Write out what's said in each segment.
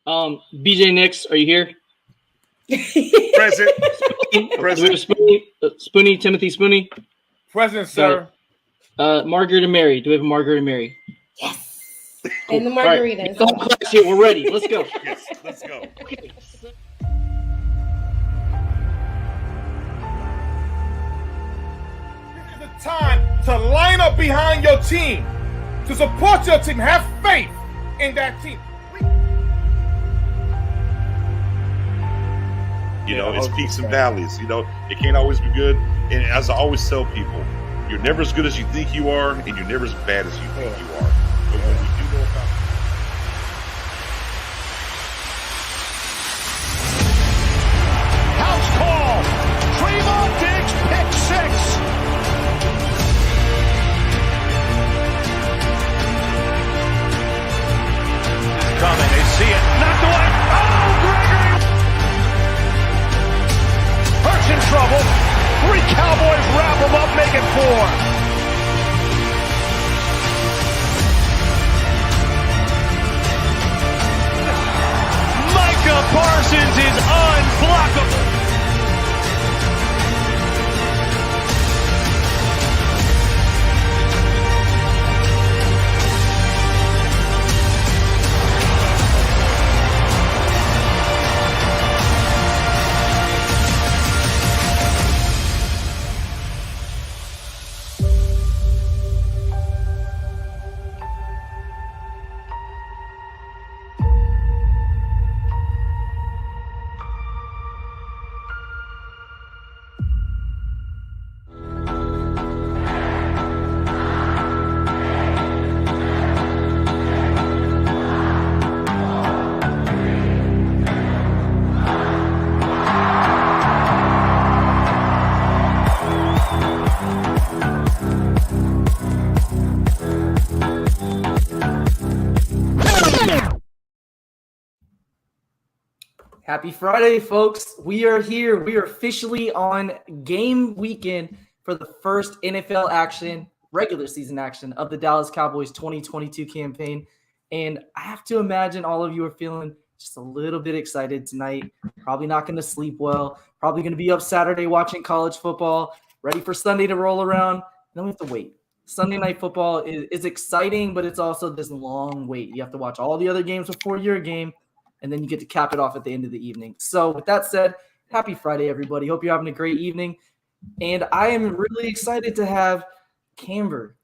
BJ Nix, are you here? Present. Present. Spoonie, Timothy Spoonie. Present, sir. Margaret and Mary. Do we have a Margaret and Mary? Yes. Cool. And the margaritas. All right. Class here. We're ready. Let's go. Yes, let's go. Okay. This is the time to line up behind your team, to support your team. Have faith in that team. It's peaks and valleys. It can't always be good. And as I always tell people, you're never as good as you think you are, and you're never as bad as you think you are. But when we do know about house call, Trevon Diggs pick six. It's coming. They see it. Knocked away. Oh, Gregory. Hurts in trouble. 3 Cowboys wrap him up, make it 4. Micah Parsons is unblockable. Happy Friday, folks. We are here. We are officially on game weekend for the first NFL action, regular season action of the Dallas Cowboys 2022 campaign. And I have to imagine all of you are feeling just a little bit excited tonight. Probably not going to sleep well. Probably going to be up Saturday watching college football, ready for Sunday to roll around. Then we have to wait. Sunday night football is exciting, but it's also this long wait. You have to watch all the other games before your game, and then you get to cap it off at the end of the evening. So with that said, happy Friday, everybody. Hope you're having a great evening. And I am really excited to have Camber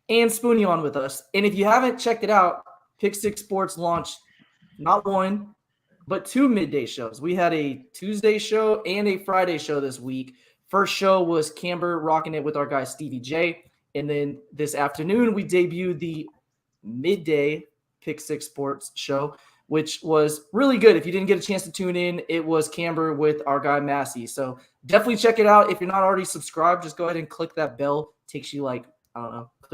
and Spoonie on with us. And if you haven't checked it out, Pick Six Sports launched not one, but 2 midday shows. We had a Tuesday show and a Friday show this week. First show was Camber rocking it with our guy Stevie J. And then this afternoon, we debuted the midday Pick Six Sports show, which was really good. If you didn't get a chance to tune in, it was Camber with our guy Massey. So definitely check it out. If you're not already subscribed, just go ahead and click that bell. It takes you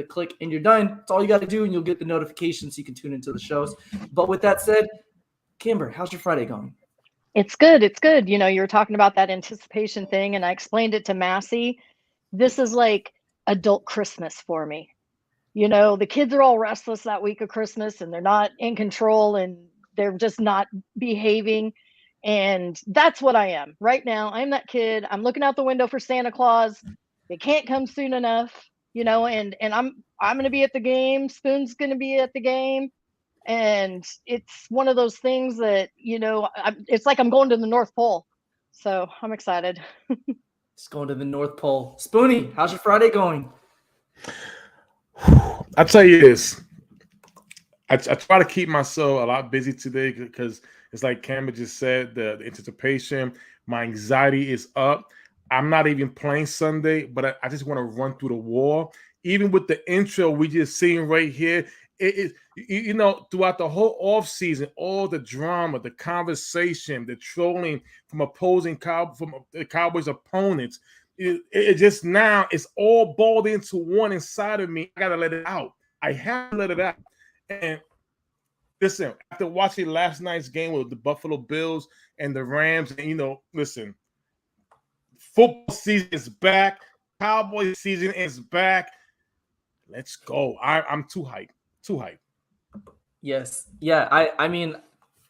click, and you're done. That's all you got to do, and you'll get the notifications so you can tune into the shows. But with that said, Camber, how's your Friday going? It's good. It's good. You were talking about that anticipation thing, and I explained it to Massey. This is like adult Christmas for me. The kids are all restless that week of Christmas, and they're not in control, and they're just not behaving. And that's what I am right now. I'm that kid. I'm looking out the window for Santa Claus. They can't come soon enough, and I'm going to be at the game. Spoon's going to be at the game. And it's one of those things that, it's like I'm going to the North Pole. So I'm excited. Just going to the North Pole. Spoonie, how's your Friday going? I'll tell you this. I try to keep myself a lot busy today because it's like Cameron just said, the anticipation, my anxiety is up. I'm not even playing Sunday, but I just want to run through the wall. Even with the intro we just seeing right here, throughout the whole offseason, all the drama, the conversation, the trolling from the Cowboys opponents, it just now it's all balled into one inside of me. I gotta let it out. I have to let it out. And listen, after watching last night's game with the Buffalo Bills and the Rams, and listen, football season is back. Cowboys season is back. Let's go. I'm too hyped. Too hyped. Yes. Yeah. I mean,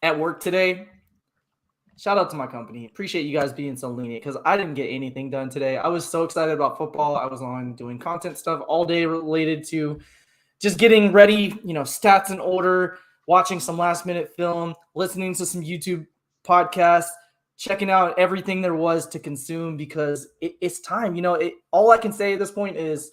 at work today. Shout out to my company. Appreciate you guys being so lenient because I didn't get anything done today. I was so excited about football. I was on doing content stuff all day related to just getting ready, stats in order, watching some last minute film, listening to some YouTube podcasts, checking out everything there was to consume because it's time. All I can say at this point is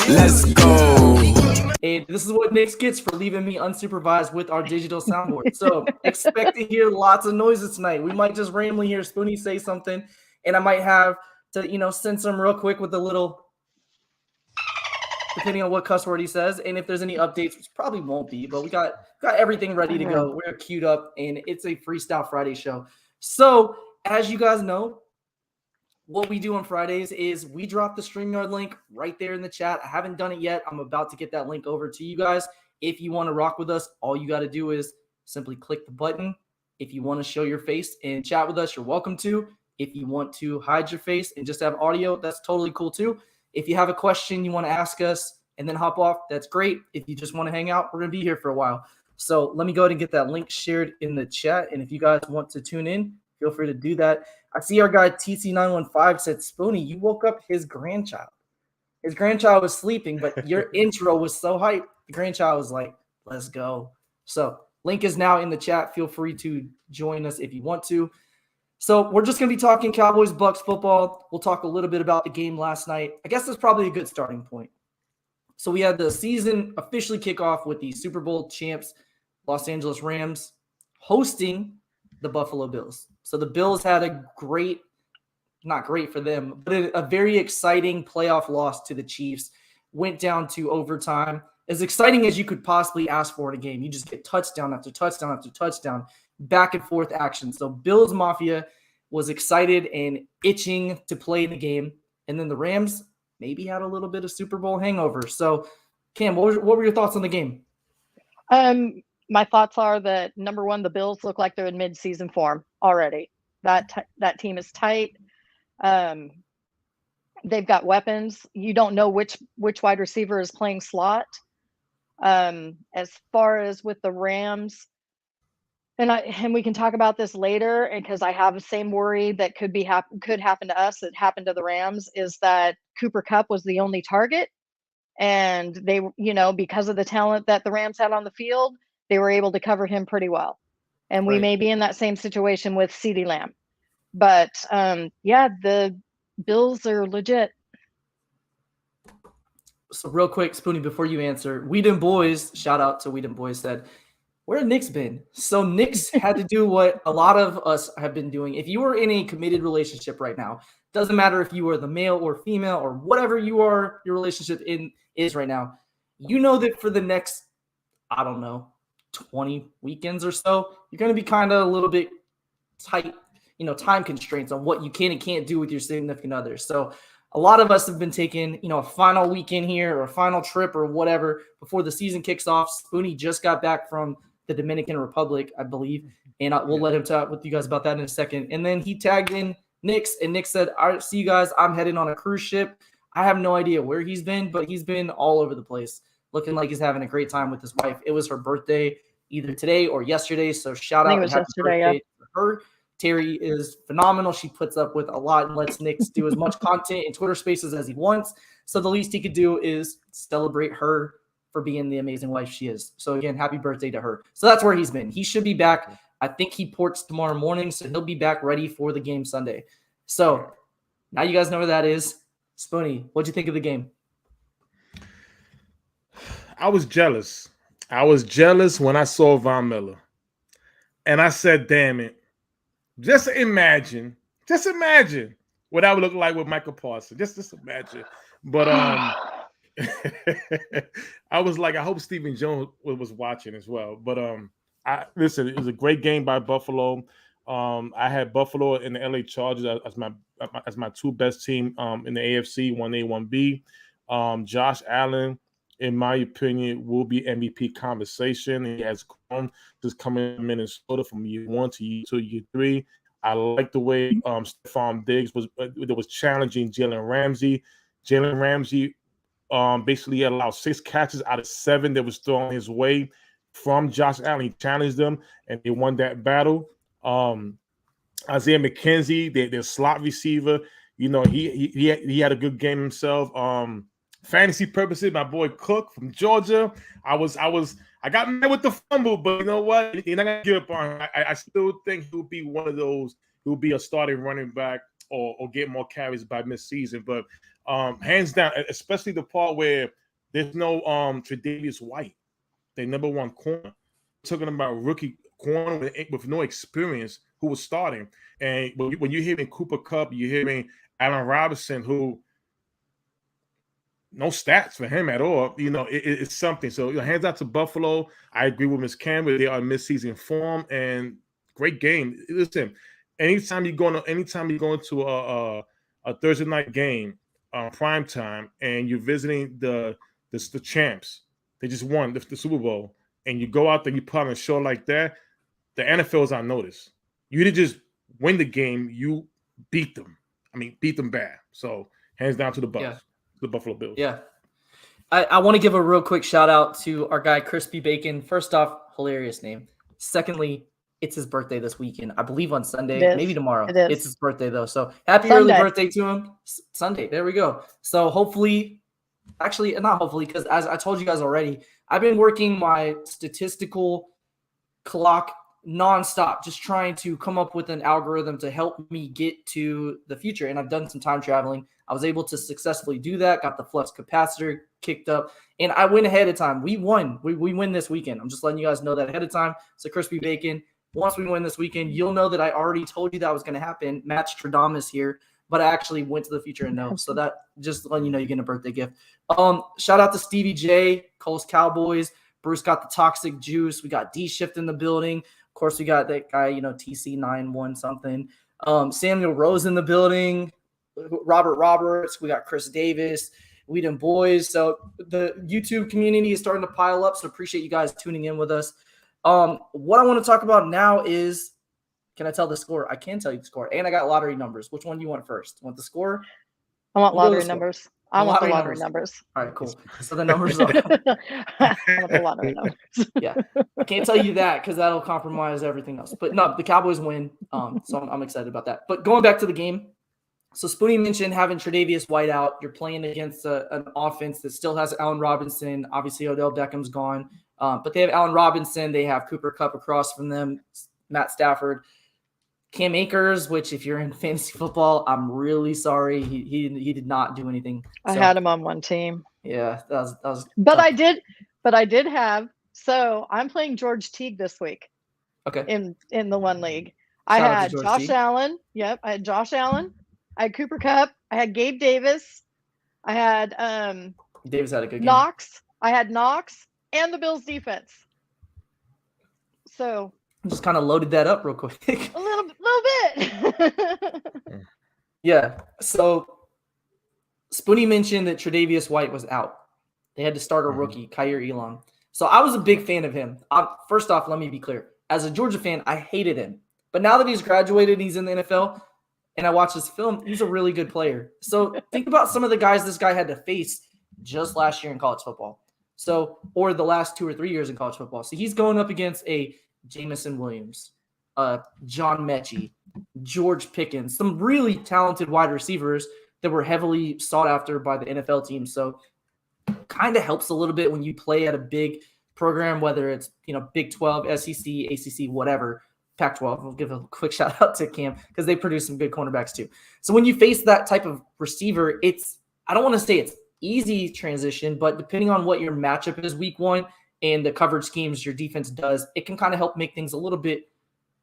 let's go. And this is what Nick gets for leaving me unsupervised with our digital soundboard. So expect to hear lots of noises tonight. We might just randomly hear Spoonie say something, and I might have to, censor him real quick with a little, depending on what cuss word he says. And if there's any updates, which probably won't be, but we got everything ready to go. We're queued up, and it's a Freestyle Friday show. So as you guys know, what we do on Fridays is we drop the StreamYard link right there in the chat. I haven't done it yet. I'm about to get that link over to you guys. If you want to rock with us, all you got to do is simply click the button. If you want to show your face and chat with us, you're welcome to. If you want to hide your face and just have audio, that's totally cool too. If you have a question you want to ask us and then hop off, that's great. If you just want to hang out, we're going to be here for a while. So let me go ahead and get that link shared in the chat. And if you guys want to tune in, feel free to do that. I see our guy TC915 said, Spoonie, you woke up his grandchild. His grandchild was sleeping, but your intro was so hype. The grandchild was like, let's go. So link is now in the chat. Feel free to join us if you want to. So we're just going to be talking Cowboys, Bucs football. We'll talk a little bit about the game last night. I guess that's probably a good starting point. So we had the season officially kick off with the Super Bowl champs, Los Angeles Rams, hosting the Buffalo Bills. So the Bills had not great for them, but a very exciting playoff loss to the Chiefs. Went down to overtime. As exciting as you could possibly ask for in a game. You just get touchdown after touchdown after touchdown, back and forth action. So Bills Mafia was excited and itching to play the game. And then the Rams maybe had a little bit of Super Bowl hangover. So Cam, what were your thoughts on the game? My thoughts are that, number one, the Bills look like they're in mid-season form already. That team is tight. They've got weapons. You don't know which wide receiver is playing slot. As far as with the Rams, and we can talk about this later, because I have the same worry that could happen to us that happened to the Rams, is that Cooper Kupp was the only target, and they, because of the talent that the Rams had on the field, they were able to cover him pretty well. And we may be in that same situation with CeeDee Lamb. But, the Bills are legit. So real quick, Spoonie, before you answer, Whedon Boys, shout out to Whedon Boys, said, where Nick's been? So Nick's had to do what a lot of us have been doing. If you are in a committed relationship right now, doesn't matter if you are the male or female or whatever your relationship is right now, you know that for the next, 20 weekends or so, you're going to be kind of a little bit tight, time constraints on what you can and can't do with your significant other. So a lot of us have been taking, a final weekend here or a final trip or whatever before the season kicks off. Spoonie just got back from the Dominican Republic, I believe, and we'll let him talk with you guys about that in a second. And then he tagged in Nick's, and Nick said, all right, see you guys. I'm heading on a cruise ship. I have no idea where he's been, but he's been all over the place, looking like he's having a great time with his wife. It was her birthday either today or yesterday, so shout out and happy birthday to her. Terry is phenomenal. She puts up with a lot and lets Nick do as much content in Twitter Spaces as he wants. So the least he could do is celebrate her for being the amazing wife she is. So again, happy birthday to her. So that's where he's been. He should be back. I think he ports tomorrow morning, so he'll be back ready for the game Sunday. So now you guys know where that is. Spoonie, what'd you think of the game? I was jealous. I was jealous when I saw Von Miller. And I said, damn it. Just imagine what that would look like with Michael Parsons. Just imagine. But I was like, I hope Stephen Jones was watching as well. But listen, it was a great game by Buffalo. I had Buffalo and the LA Chargers as my two best team in the AFC, 1A, 1B. Josh Allen, in my opinion, will be MVP conversation. He has grown just coming to Minnesota from year 1 to year 2, year 3. I like the way Stephon Diggs was challenging Jalen Ramsey. Jalen Ramsey Basically, he allowed 6 catches out of 7 that was thrown his way from Josh Allen. He challenged them, and they won that battle. Isaiah McKenzie, their slot receiver, he had a good game himself. Fantasy purposes, my boy Cook from Georgia. I got mad with the fumble, but you know what? You're not gonna give up on him. I still think he'll be one of those who'll be a starting running back or get more carries by mid-season. But hands down, especially the part where there's no Tre'Davious White, their number 1 corner. Talking about rookie corner with no experience who was starting. And when you're hearing Cooper Kupp, you're hearing Allen Robinson, who no stats for him at all. It's something. So hands out to Buffalo. I agree with Ms. Campbell. They are in mid-season form and great game. Listen, anytime you go into a Thursday night game, prime time, and you're visiting the champs, they just won the Super Bowl, and you go out there, you put on a show like that, the NFL is on notice. You didn't just win the game, you beat them. I mean, beat them bad. So hands down to the Bucs. Yeah. The Buffalo Bills. Yeah. I want to give a real quick shout out to our guy, Crispy Bacon. First off, hilarious name. Secondly, it's his birthday this weekend. I believe on Sunday, maybe tomorrow. It's his birthday though. So happy early birthday to him. Sunday. There we go. So hopefully, actually not hopefully, because as I told you guys already, I've been working my statistical clock nonstop, just trying to come up with an algorithm to help me get to the future. And I've done some time traveling. I was able to successfully do that, got the flux capacitor kicked up, and I went ahead of time. We won. We win this weekend. I'm just letting you guys know that ahead of time. So Crispy Bacon, once we win this weekend, you'll know that I already told you that was going to happen. Matt Stradamus here, but I actually went to the future and know. So that just letting you know you're getting a birthday gift. Shout out to Stevie J, Cole's Cowboys. Bruce got the toxic juice. We got D-Shift in the building. Of course, we got that guy, TC91 something. Samuel Rose in the building. Robert Roberts, we got Chris Davis, we done boys. So the YouTube community is starting to pile up. So appreciate you guys tuning in with us. What I want to talk about now is, can I tell the score? I can tell you the score. And I got lottery numbers. Which one do you want first? Want the score? I want lottery numbers. I want the lottery numbers. All right, cool. So the numbers are. I want the lottery numbers. Yeah. I can't tell you that because that'll compromise everything else. But no, the Cowboys win. So I'm excited about that. But going back to the game. So Spoonie mentioned having Tre'Davious White out. You're playing against an offense that still has Allen Robinson. Obviously, Odell Beckham's gone. But they have Allen Robinson. They have Cooper Kupp across from them, Matt Stafford. Cam Akers, which if you're in fantasy football, I'm really sorry. He did not do anything. I had him on one team. Yeah, that was But tough. I did have. So I'm playing George Teague this week. Okay. In the one league. Shout out I had to Josh Teague. Allen. Yep, I had Josh Allen. I had Cooper Kupp. I had Gabe Davis. I had Davis had a good game. Knox. I had Knox and the Bills defense. So just kind of loaded that up real quick. a little bit. Yeah. So Spoonie mentioned that Tre'Davious White was out. They had to start a rookie, Kyer Elam. So I was a big fan of him. First off, let me be clear. As a Georgia fan, I hated him. But now that he's graduated, he's in the NFL, and I watched his film, he's a really good player. So think about some of the guys this guy had to face just last year in college football. So, or the last 2 or 3 years in college football. So he's going up against a Jamison Williams, John Mechie, George Pickens, some really talented wide receivers that were heavily sought after by the NFL team. So kind of helps a little bit when you play at a big program, whether it's, Big 12, SEC, ACC, whatever. Pac-12. We'll give a quick shout out to Cam because they produce some good cornerbacks too. So when you face that type of receiver, I don't want to say it's easy transition, but depending on what your matchup is week 1 and the coverage schemes your defense does, it can kind of help make things a little bit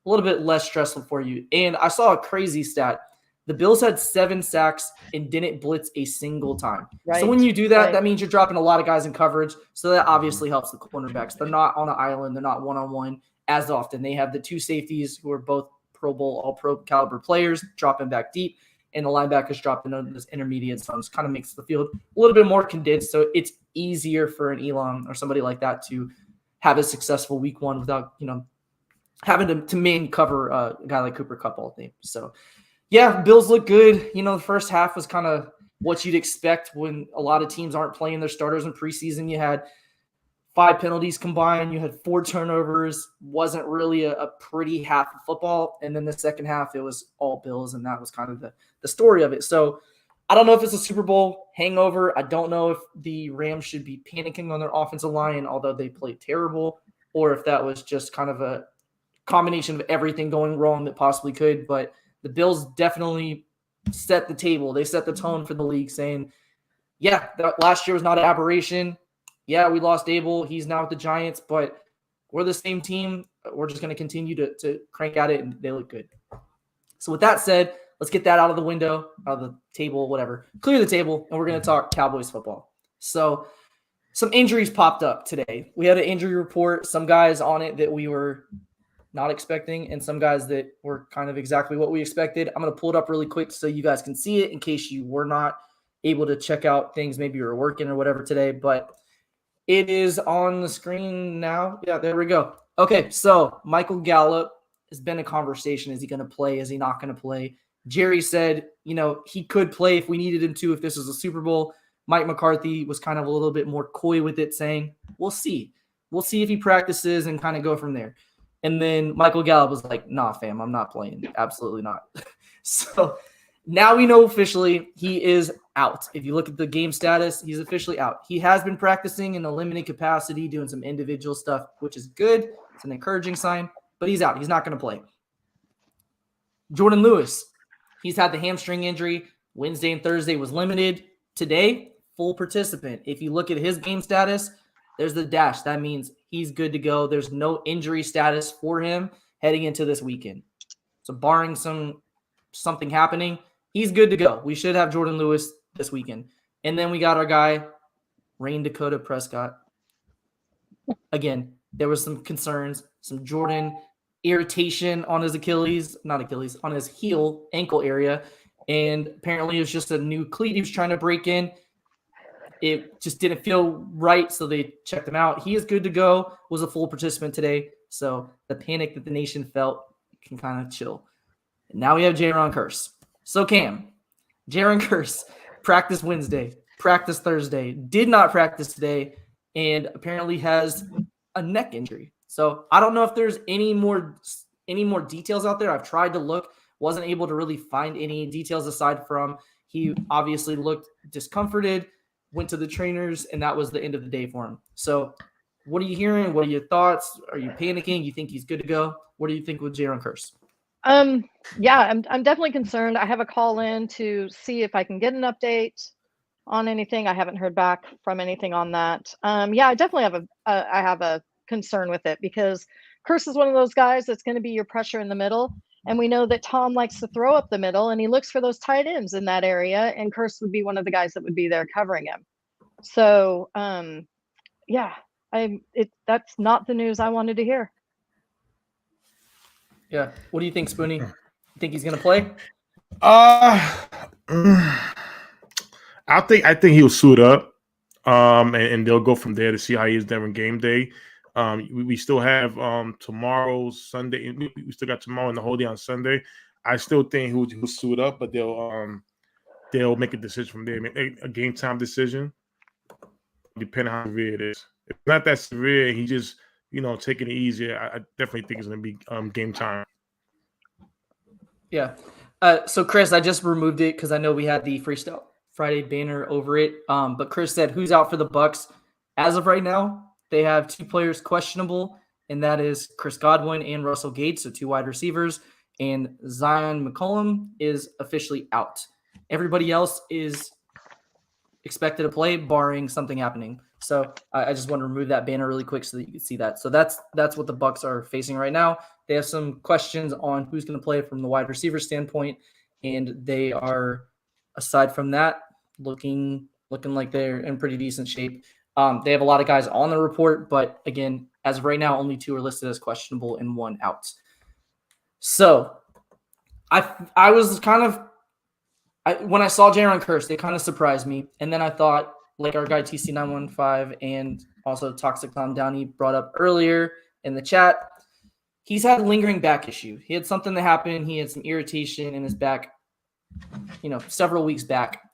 less stressful for you. And I saw a crazy stat. The Bills had 7 sacks and didn't blitz a single time. Right. So when you do that, that means you're dropping a lot of guys in coverage. So that obviously helps the cornerbacks. They're not on an island. They're not one-on-one as often. They have the 2 safeties who are both Pro Bowl, all-pro caliber players dropping back deep, and the linebackers dropping in those intermediate zones. Kind of makes the field a little bit more condensed, so it's easier for an Elam or somebody like that to have a successful week 1 without, having to main cover a guy like Cooper Kupp all day. So, yeah, Bills look good. The first half was kind of what you'd expect when a lot of teams aren't playing their starters in preseason. You had 5 penalties combined. You had 4 turnovers. Wasn't really a pretty half of football. And then the second half, it was all Bills, and that was kind of the story of it. So I don't know if it's a Super Bowl hangover. I don't know if the Rams should be panicking on their offensive line, although they played terrible, or if that was just kind of a combination of everything going wrong that possibly could. But the Bills definitely set the table. They set the tone for the league, saying, yeah, last year was not an aberration. Yeah, we lost Abel. He's now with the Giants, but we're the same team. We're just going to continue to crank at it, and they look good. So with that said, let's get that out of the window, out of the table, whatever. Clear the table, and we're going to talk Cowboys football. So some injuries popped up today. We had an injury report, some guys on it that we were not expecting, and some guys that were kind of exactly what we expected. I'm going to pull it up really quick so you guys can see it in case you were not able to check out things. Maybe you were working or whatever today, but it is on the screen now. Yeah, there we go. Okay, so Michael Gallup has been a conversation. Is he going to play? Is he not going to play? Jerry said, he could play if we needed him to if this was a Super Bowl. Mike McCarthy was kind of a little bit more coy with it, saying, we'll see. We'll see if he practices and kind of go from there. And then Michael Gallup was like, nah, fam, I'm not playing. Absolutely not. So now we know officially he is out. If you look at the game status, he's officially out. He has been practicing in a limited capacity, doing some individual stuff, which is good. It's an encouraging sign, but he's out. He's not going to play. Jordan Lewis, he's had the hamstring injury. Wednesday and Thursday was limited. Today, full participant. If you look at his game status, there's the dash. That means he's good to go. There's no injury status for him heading into this weekend. So barring something happening, he's good to go. We should have Jordan Lewis this weekend. And then we got our guy, Rain Dakota Prescott. Again, there was some concerns, some Jordan irritation on his on his heel, ankle area. And apparently it was just a new cleat he was trying to break in. It just didn't feel right, so they checked him out. He is good to go, was a full participant today. So the panic that the nation felt can kind of chill. And now we have Jaron Kearse. So Cam, Jaron Kearse practiced Wednesday, practiced Thursday, did not practice today, and apparently has a neck injury. So I don't know if there's any more details out there. I've tried to look, wasn't able to really find any details aside from he obviously looked discomforted, went to the trainers, and that was the end of the day for him. So what are you hearing? What are your thoughts? Are you panicking? You think he's good to go? What do you think with Jaron Kearse? Yeah, I'm definitely concerned. I have a call in to see if I can get an update on anything. I haven't heard back from anything on that. Yeah, I definitely have a concern with it because Kearse is one of those guys that's going to be your pressure in the middle. And we know that Tom likes to throw up the middle and he looks for those tight ends in that area. And Kearse would be one of the guys that would be there covering him. So, yeah, that's not the news I wanted to hear. Yeah. What do you think, Spoonie? You think he's going to play? I think he'll suit up, and they'll go from there to see how he is during game day. We still have tomorrow, Sunday. We still got tomorrow and the whole day on Sunday. I still think he'll suit up, but they'll make a decision from there, make a game time decision, depending on how severe it is. If it's not that severe, and he just taking it easy, I definitely think it's going to be game time. Yeah. So Chris, I just removed it because I know we had the Freestyle Friday banner over it. But Chris said, who's out for the Bucs? As of right now, they have 2 players questionable, and that is Chris Godwin and Russell Gage, so 2 wide receivers, and Zion McCollum is officially out. Everybody else is expected to play, barring something happening. So I just want to remove that banner really quick so that you can see that. So that's what the Bucs are facing right now. They have some questions on who's going to play from the wide receiver standpoint, and they are, aside from that, looking like they're in pretty decent shape. They have a lot of guys on the report, but again, as of right now, only 2 are listed as questionable and 1 out. So I was kind of when I saw Jaron Kearse, they kind of surprised me. And then I thought, like our guy TC915 and also Toxic Tom Downey brought up earlier in the chat, he's had a lingering back issue. He had something that happened. He had some irritation in his back, several weeks back.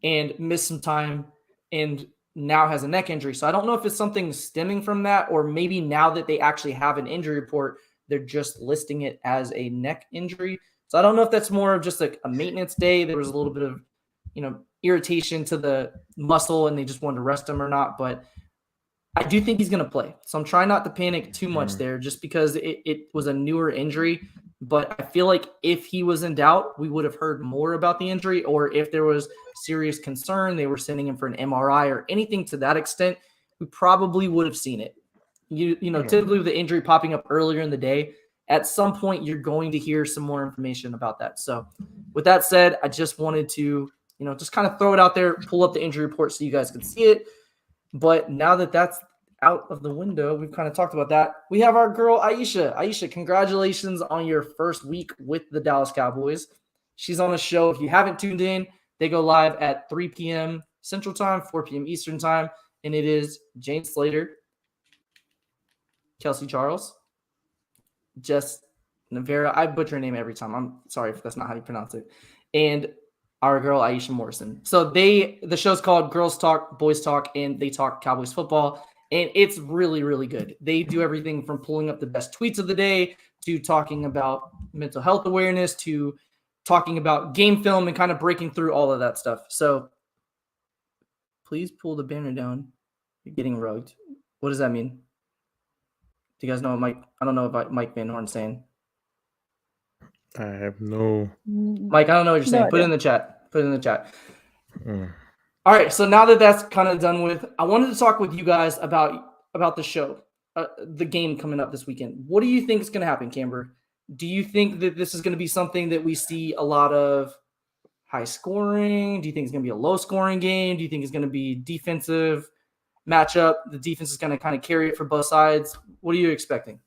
and missed some time and now has a neck injury. So I don't know if it's something stemming from that, or maybe now that they actually have an injury report, they're just listing it as a neck injury. So I don't know if that's more of just like a maintenance day. There was a little bit of, irritation to the muscle and they just wanted to rest him or not. But I do think he's going to play. So I'm trying not to panic too much there just because it was a newer injury. But I feel like if he was in doubt, we would have heard more about the injury, or if there was serious concern, they were sending him for an MRI or anything to that extent, we probably would have seen it. Typically with the injury popping up earlier in the day, at some point you're going to hear some more information about that. So with that said, I just wanted to, just kind of throw it out there, pull up the injury report so you guys can see it. But now that that's out of the window, we've kind of talked about that. We have our girl, Aisha. Aisha, congratulations on your first week with the Dallas Cowboys. She's on a show. If you haven't tuned in, they go live at 3 p.m. Central Time, 4 p.m. Eastern Time, and it is Jane Slater, Kelsey Charles, Jess Navarra. I butcher her name every time. I'm sorry if that's not how you pronounce it. And our girl, Aisha Morrison. So the show's called Girls Talk, Boys Talk, and they talk Cowboys football. And it's really, really good. They do everything from pulling up the best tweets of the day to talking about mental health awareness to talking about game film and kind of breaking through all of that stuff. So please pull the banner down. You're getting rugged. What does that mean? Do you guys know what Mike? I don't know what Mike Van Horn's saying. I have no. Mike, I don't know what you're saying. No Put it in the chat. All right. So now that that's kind of done with, I wanted to talk with you guys about the show, the game coming up this weekend. What do you think is going to happen, Camber? Do you think that this is going to be something that we see a lot of high scoring? Do you think it's going to be a low scoring game? Do you think it's going to be defensive matchup? The defense is going to kind of carry it for both sides. What are you expecting?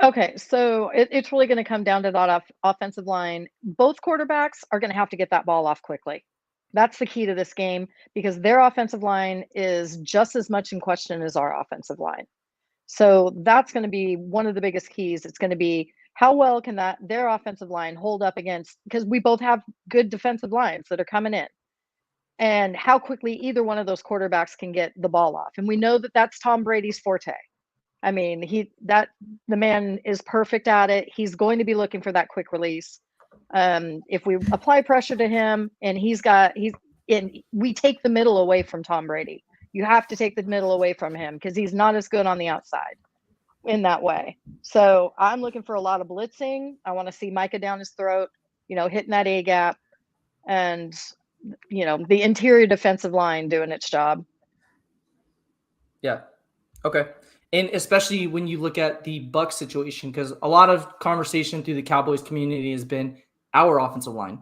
Okay, so it's really going to come down to that offensive line. Both quarterbacks are going to have to get that ball off quickly. That's the key to this game because their offensive line is just as much in question as our offensive line. So that's going to be one of the biggest keys. It's going to be how well can their offensive line hold up against, because we both have good defensive lines that are coming in, and how quickly either one of those quarterbacks can get the ball off. And we know that that's Tom Brady's forte. I mean, the man is perfect at it. He's going to be looking for that quick release. If we apply pressure to him and we take the middle away from Tom Brady. You have to take the middle away from him because he's not as good on the outside in that way. So I'm looking for a lot of blitzing. I want to see Micah down his throat, hitting that A gap, and the interior defensive line doing its job. Yeah. Okay. And especially when you look at the Bucs situation, because a lot of conversation through the Cowboys community has been our offensive line.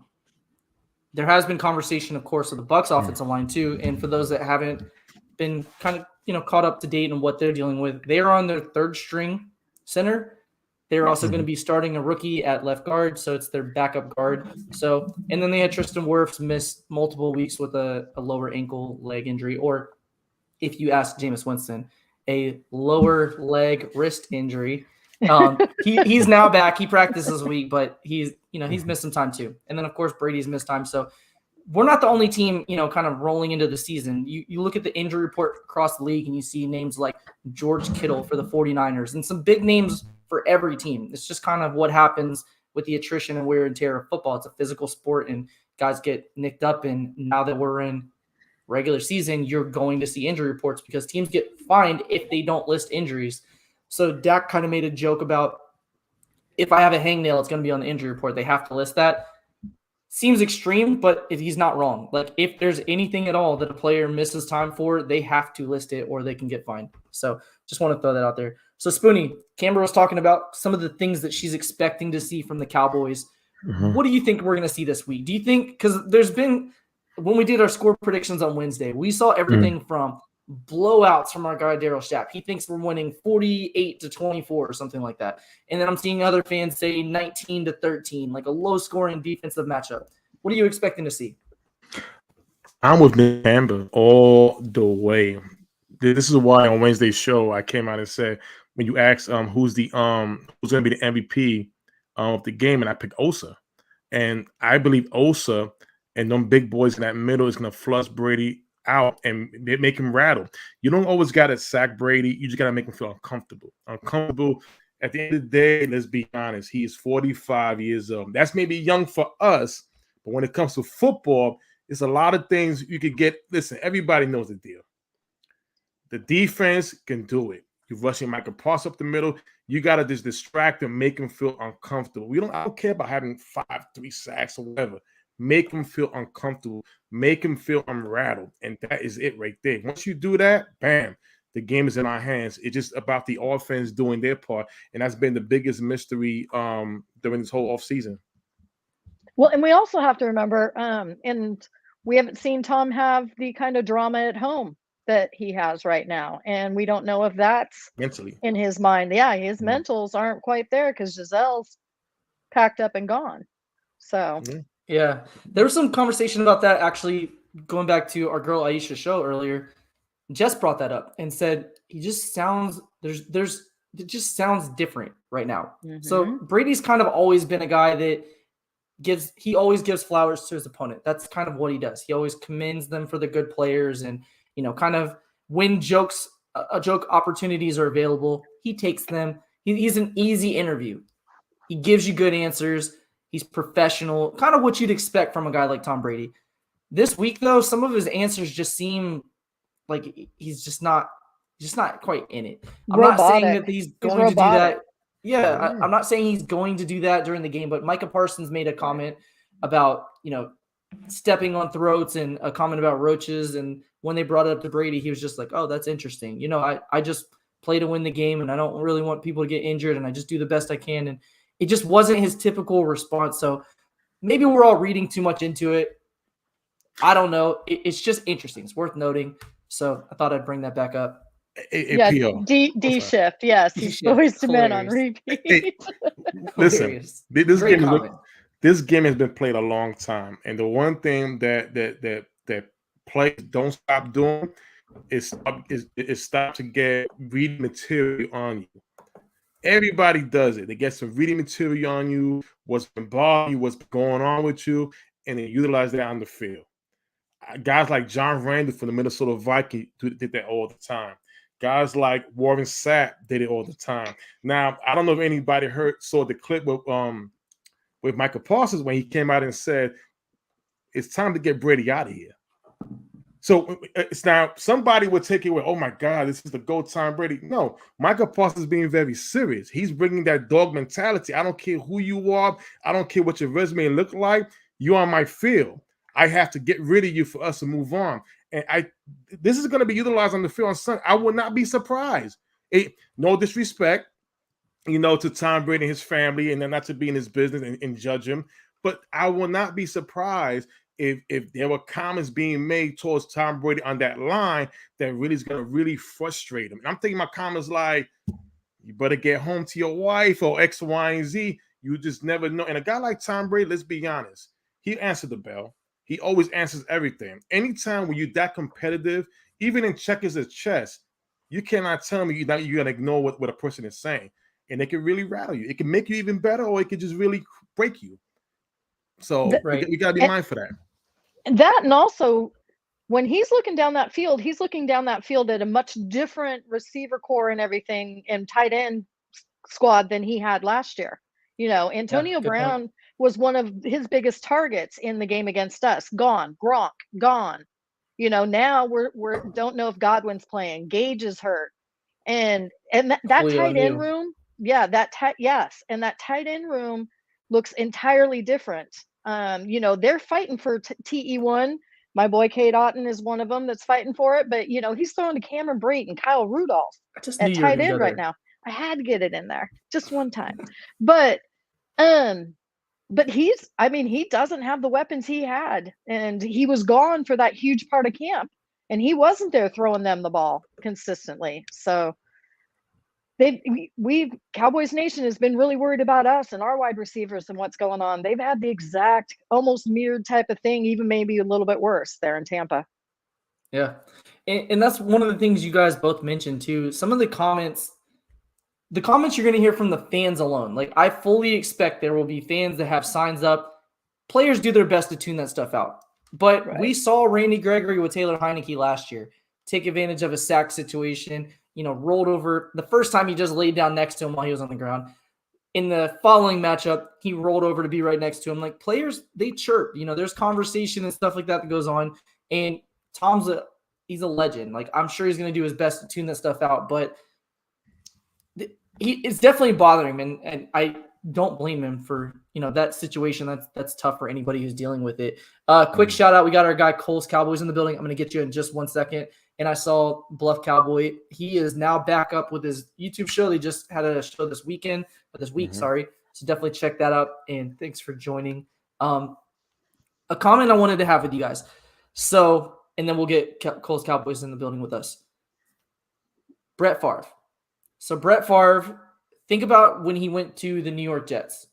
There has been conversation, of course, of the Bucs offensive line too. And for those that haven't been kind of, caught up to date on what they're dealing with, they are on their third string center. They're also going to be starting a rookie at left guard, so it's their backup guard. So, and then they had Tristan Wirfs miss multiple weeks with a lower ankle leg injury, or if you ask Jameis Winston, a lower leg wrist injury. He's now back. He practiced this week, but he's missed some time too. And then of course Brady's missed time. So we're not the only team, kind of rolling into the season. You look at the injury report across the league and you see names like George Kittle for the 49ers and some big names for every team. It's just kind of what happens with the attrition and wear and tear of football. It's a physical sport and guys get nicked up. And now that we're in regular season, you're going to see injury reports because teams get fined if they don't list injuries. So Dak kind of made a joke about if I have a hangnail, it's going to be on the injury report. They have to list that. Seems extreme, but if he's not wrong. Like if there's anything at all that a player misses time for, they have to list it or they can get fined. So just want to throw that out there. So Spoonie, Camber was talking about some of the things that she's expecting to see from the Cowboys. Mm-hmm. What do you think we're going to see this week? Do you think, because there's been, when we did our score predictions on Wednesday, we saw everything from blowouts from our guy Daryl Schapp. He thinks we're winning 48-24 or something like that. And then I'm seeing other fans say 19-13, like a low-scoring defensive matchup. What are you expecting to see? I'm with Nick Campbell all the way. This is why on Wednesday's show I came out and said when you asked who's going to be the MVP of the game, and I picked Osa, and I believe Osa And them big boys in that middle is going to flush Brady out and they make him rattle. You don't always got to sack Brady. You just got to make him feel uncomfortable. Uncomfortable. At the end of the day, let's be honest, he is 45 years old. That's maybe young for us, but when it comes to football, it's a lot of things you could get. Listen, everybody knows the deal. The defense can do it. You're rushing Michael Parsons up the middle. You got to just distract him, make him feel uncomfortable. I don't care about having 5-3 sacks or whatever. Make him feel uncomfortable. Make him feel unrattled. And that is it right there. Once you do that, bam, the game is in our hands. It's just about the offense doing their part. And that's been the biggest mystery during this whole offseason. Well, and we also have to remember, and we haven't seen Tom have the kind of drama at home that he has right now. And we don't know if that's mentally in his mind. Yeah, his mentals aren't quite there because Gisele's packed up and gone. So, yeah, there was some conversation about that actually going back to our girl Aisha's show earlier. Jess brought that up and said he just sounds it just sounds different right now. So Brady's kind of always been a guy that always gives flowers to his opponent. That's kind of what he does. He always commends them for the good players and, kind of when joke opportunities are available, he takes them. He's an easy interview. He gives you good answers. He's professional, kind of what you'd expect from a guy like Tom Brady. This week, though, some of his answers just seem like he's just not quite in it. I'm not saying that he's going to do that. Yeah, I'm not saying he's going to do that during the game, but Micah Parsons made a comment about, stepping on throats and a comment about roaches. And when they brought it up to Brady, he was just like, oh, that's interesting. I just play to win the game and I don't really want people to get injured and I just do the best I can. And it just wasn't his typical response. So maybe we're all reading too much into it. I don't know. It's just interesting. It's worth noting. So I thought I'd bring that back up. Yeah, D shift. Yes, he's always to men on repeat. Listen, this game has been played a long time, and the one thing that players don't stop doing is stop to get reading material on you. Everybody does it. They get some reading material on you, what's been bothering you, what's going on with you, and they utilize that on the field. Guys like John Randall from the Minnesota Vikings did that all the time. Guys like Warren Sapp did it all the time. Now, I don't know if anybody saw the clip with Michael Parsons when he came out and said, it's time to get Brady out of here. So it's now somebody would take it with, oh my God, this is the GOAT Tom Brady. No, Michael Parsons is being very serious. He's bringing that dog mentality. I don't care who you are. I don't care what your resume look like. You're on my field. I have to get rid of you for us to move on. And this is going to be utilized on the field on Sunday. I would not be surprised. No disrespect, to Tom Brady and his family, and then not to be in his business and judge him. But I will not be surprised if there were comments being made towards Tom Brady on that line that really is going to really frustrate him. And I'm thinking my comments like, you better get home to your wife or X, Y, and Z. You just never know. And a guy like Tom Brady, let's be honest, he answered the bell. He always answers everything. Anytime when you're that competitive, even in checkers as chess, you cannot tell me you're going to ignore what a person is saying. And it can really rattle you. It can make you even better, or it can just really break you. So we got to be mindful of that. And that, and also when he's looking down that field, he's looking down that field at a much different receiver core and everything and tight end squad than he had last year. Antonio Brown was one of his biggest targets in the game against us. Gone. Gronk, gone. Now we're don't know if Godwin's playing. Gage is hurt. And that tight end room, and that tight end room looks entirely different. They're fighting for TE1. My boy Cade Otton is one of them that's fighting for it, but he's throwing to Cameron Brate and Kyle Rudolph at tight end right now. I had to get it in there just one time. But he doesn't have the weapons he had, and he was gone for that huge part of camp, and he wasn't there throwing them the ball consistently. So Cowboys Nation has been really worried about us and our wide receivers and what's going on. They've had the exact, almost mirrored type of thing, even maybe a little bit worse there in Tampa. Yeah, and that's one of the things you guys both mentioned too. Some of the comments you're going to hear from the fans alone. Like, I fully expect there will be fans that have signs up players do their best to tune that stuff out. But Right. we saw Randy Gregory with Taylor Heineke last year take advantage of a sack situation, rolled over. The first time he just laid down next to him while he was on the ground. In the following matchup, he rolled over to be right next to him. Like, players, they chirp. There's conversation and stuff like that goes on. And Tom's he's a legend. Like, I'm sure he's going to do his best to tune that stuff out. But it's definitely bothering him. And I don't blame him for, that situation. That's tough for anybody who's dealing with it. Quick shout out. We got our guy Cole's Cowboys in the building. I'm going to get you in just 1 second. And I saw Bluff Cowboy. He is now back up with his YouTube show. They just had a show this week. Sorry. So definitely check that out. And thanks for joining. A comment I wanted to have with you guys. So, and then we'll get Cole's Cowboys in the building with us. Brett Favre. So Brett Favre, think about when he went to the New York Jets.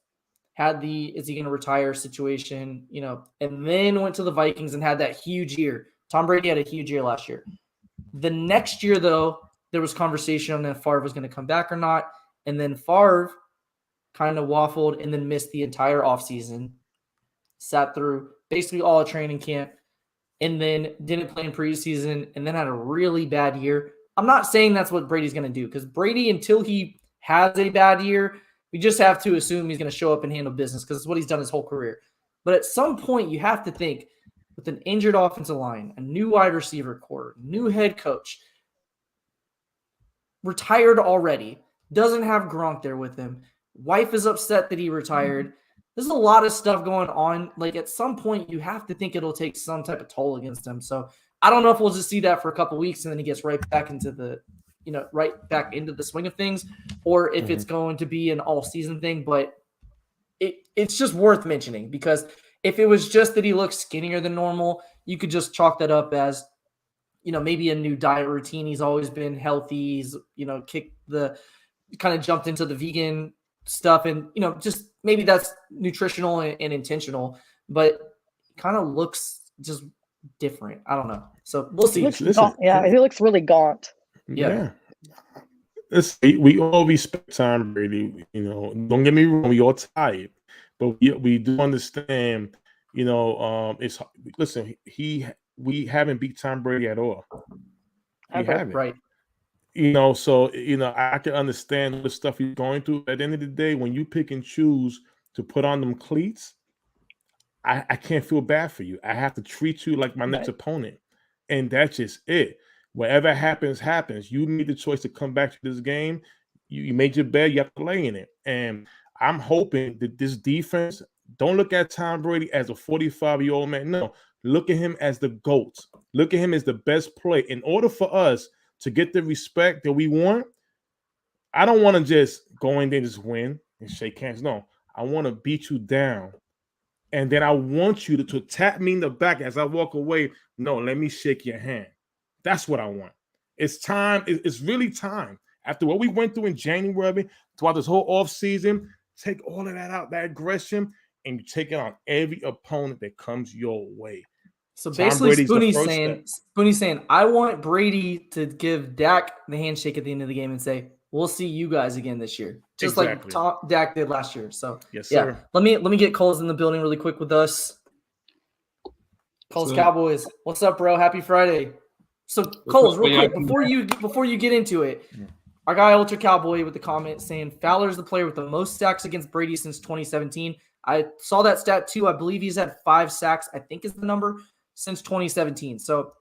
Had is he going to retire situation, and then went to the Vikings and had that huge year. Tom Brady had a huge year last year. The next year, though, there was conversation on if Favre was going to come back or not. And then Favre kind of waffled and then missed the entire offseason, sat through basically all of training camp, and then didn't play in preseason, and then had a really bad year. I'm not saying that's what Brady's going to do, because Brady, until he has a bad year, we just have to assume he's going to show up and handle business, because it's what he's done his whole career. But at some point, you have to think, with an injured offensive line, a new wide receiver core, new head coach, retired already, doesn't have Gronk there with him, wife is upset that he retired. There's a lot of stuff going on. Like, at some point, you have to think it'll take some type of toll against him. So I don't know if we'll just see that for a couple of weeks and then he gets right back into the swing of things, or if it's going to be an all-season thing. But it's just worth mentioning, because if it was just that he looks skinnier than normal, you could just chalk that up as, maybe a new diet routine. He's always been healthy. He's, kind of jumped into the vegan stuff, and, just maybe that's nutritional and intentional, but kind of looks just different. I don't know. So we'll see. He looks really gaunt. Yeah. We all respect Tom Brady. Don't get me wrong. We all tired, but we do understand. It's listen. We haven't beat Tom Brady at all. We haven't. Right. So I can understand the stuff he's going through. At the end of the day, when you pick and choose to put on them cleats, I can't feel bad for you. I have to treat you like my next opponent, and that's just it. Whatever happens, happens. You made the choice to come back to this game. You made your bed. You have to lay in it. And I'm hoping that this defense, don't look at Tom Brady as a 45-year-old man. No, look at him as the GOAT. Look at him as the best player. In order for us to get the respect that we want, I don't want to just go in there and just win and shake hands. No, I want to beat you down. And then I want you to tap me in the back as I walk away. No, let me shake your hand. That's what I want. It's time. It's really time. After what we went through in January, throughout this whole offseason, take all of that out, that aggression, and you take it on every opponent that comes your way. So basically, Spoonie's saying, I want Brady to give Dak the handshake at the end of the game and say, we'll see you guys again this year. Just like Dak did last year. So, yes, sir. Let me get Cole's in the building really quick with us. Cole's Cowboys. What's up, bro? Happy Friday. So, Cole's, real quick, before you get into it, our guy Ultra Cowboy with the comment saying Fowler's the player with the most sacks against Brady since 2017. I saw that stat too. I believe he's had 5 sacks, I think is the number, since 2017. So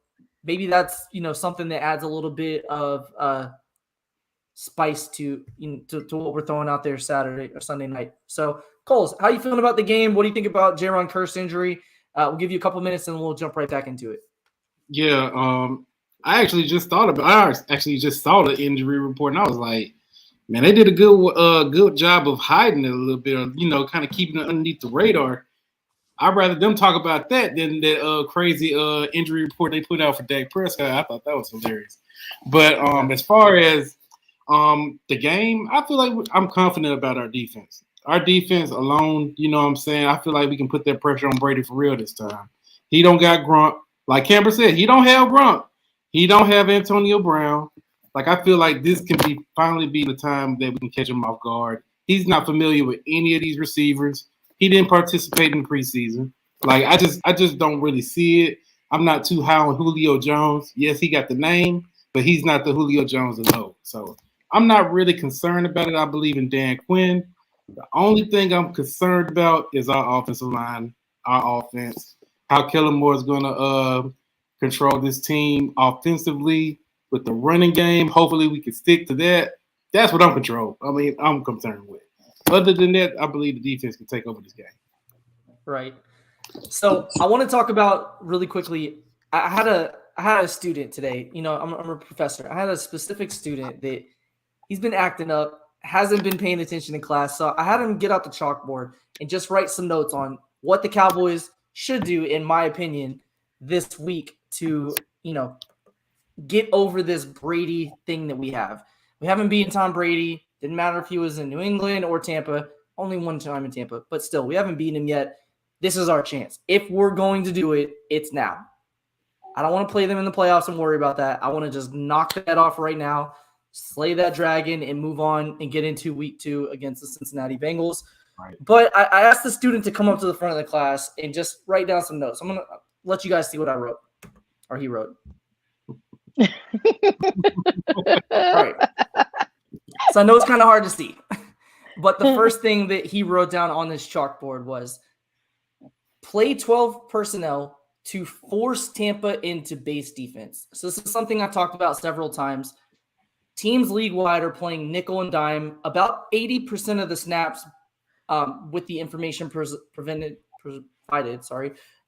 maybe that's something that adds a little bit of spice to what we're throwing out there Saturday or Sunday night. So, Coles, how you feeling about the game? What do you think about Jaron Kearse's injury? We'll give you a couple minutes and we'll jump right back into it. Yeah, I actually just saw the injury report, and I was like, man, they did a good job of hiding it a little bit, kind of keeping it underneath the radar. I'd rather them talk about that than that crazy injury report they put out for Dak Prescott. I thought that was hilarious. But as far as the game, I feel like I'm confident about our defense. Our defense alone, I feel like we can put that pressure on Brady for real this time. He don't got Gronk. Like Camber said, he don't have Gronk. He don't have Antonio Brown. Like, I feel like this can finally be the time that we can catch him off guard. He's not familiar with any of these receivers. He didn't participate in preseason. Like I just don't really see it. I'm not too high on Julio Jones. Yes, he got the name, but he's not the Julio Jones of old. So I'm not really concerned about it. I believe in Dan Quinn. The only thing I'm concerned about is our offensive line, our offense, how Kellen Moore is going to control this team offensively with the running game. Hopefully we can stick to that. That's what I'm concerned with. Other than that, I believe the defense can take over this game. Right. So I want to talk about really quickly. I had a student today. You know, I'm a professor. I had a specific student that he's been acting up, hasn't been paying attention in class. So I had him get out the chalkboard and just write some notes on what the Cowboys should do, in my opinion, this week to, you know, get over this Brady thing that we have. We haven't beaten Tom Brady. Didn't matter if he was in New England or Tampa. Only one time in Tampa. But still, we haven't beaten him yet. This is our chance. If we're going to do it, it's now. I don't want to play them in the playoffs and worry about that. I want to just knock that off right now, slay that dragon, and move on and get into week 2 against the Cincinnati Bengals. Right. But I asked the student to come up to the front of the class and just write down some notes. I'm going to let you guys see what I wrote, or he wrote. All right. So I know it's kind of hard to see. But the first thing that he wrote down on this chalkboard was play 12 personnel to force Tampa into base defense. So this is something I've talked about several times. Teams league-wide are playing nickel and dime about 80% of the snaps with the information provided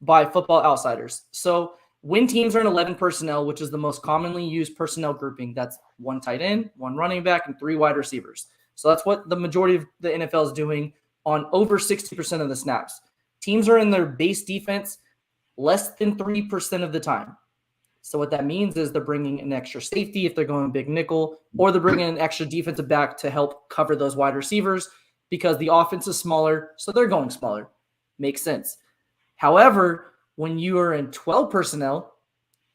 by Football Outsiders. So when teams are in 11 personnel, which is the most commonly used personnel grouping, that's 1 tight end, 1 running back, and 3 wide receivers. So that's what the majority of the NFL is doing on over 60% of the snaps. Teams are in their base defense less than 3% of the time. So what that means is they're bringing an extra safety if they're going big nickel, or they're bringing an extra defensive back to help cover those wide receivers because the offense is smaller, so they're going smaller. Makes sense. However, when you are in 12 personnel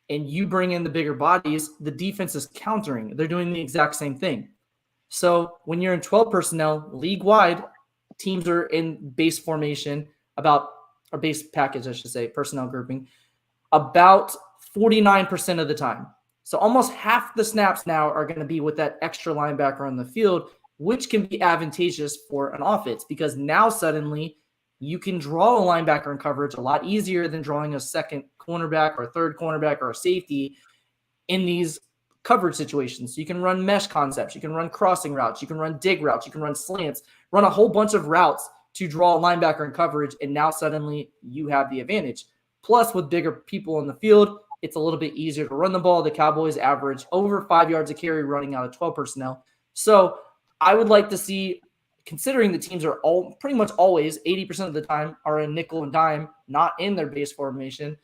and you bring in the bigger bodies, the defense is countering. They're doing the exact same thing. So when you're in 12 personnel, league-wide, teams are in base formation or base package, I should say, personnel grouping, about 49% of the time. So almost half the snaps now are going to be with that extra linebacker on the field, which can be advantageous for an offense because now suddenly you can draw a linebacker in coverage a lot easier than drawing a second cornerback or a third cornerback or a safety in these coverage situations. So you can run mesh concepts, you can run crossing routes, you can run dig routes, you can run slants, run a whole bunch of routes to draw a linebacker in coverage, and now suddenly you have the advantage. Plus, with bigger people in the field, it's a little bit easier to run the ball. The Cowboys average over 5 yards a carry running out of 12 personnel. So I would like to see, considering the teams are all pretty much always 80% of the time are in nickel and dime, not in their base formation,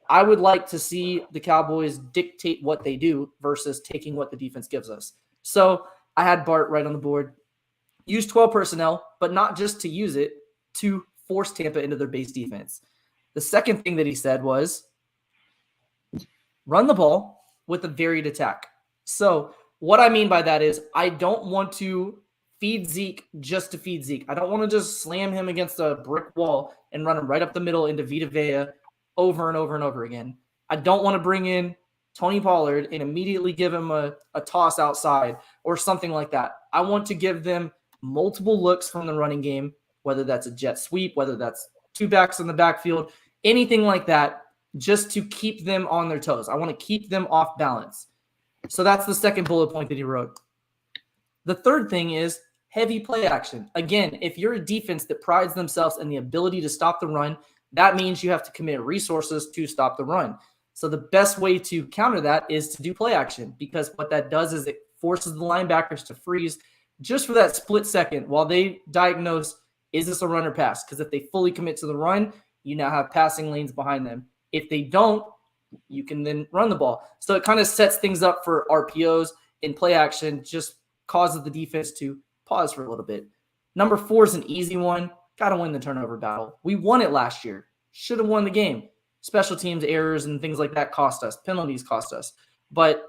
I would like to see the Cowboys dictate what they do versus taking what the defense gives us. So I had Bart right on the board. Use 12 personnel, but not just to use it, to force Tampa into their base defense. The second thing that he said was run the ball with a varied attack. So what I mean by that is I don't want to feed Zeke just to feed Zeke. I don't want to just slam him against a brick wall and run him right up the middle into Vita Vea over and over and over again. I don't want to bring in Tony Pollard and immediately give him a toss outside or something like that. I want to give them multiple looks from the running game, whether that's a jet sweep, whether that's 2 backs in the backfield, anything like that, just to keep them on their toes. I want to keep them off balance. So that's the second bullet point that he wrote. The third thing is heavy play action. Again, if you're a defense that prides themselves in the ability to stop the run, that means you have to commit resources to stop the run. So the best way to counter that is to do play action, because what that does is it forces the linebackers to freeze just for that split second while they diagnose, is this a run or pass? Because if they fully commit to the run, you now have passing lanes behind them. If they don't, you can then run the ball. So it kind of sets things up for RPOs, and play action just causes the defense to pause for a little bit. Number 4 is an easy one. Got to win the turnover battle. We won it last year. Should have won the game. Special teams errors and things like that cost us. Penalties cost us. But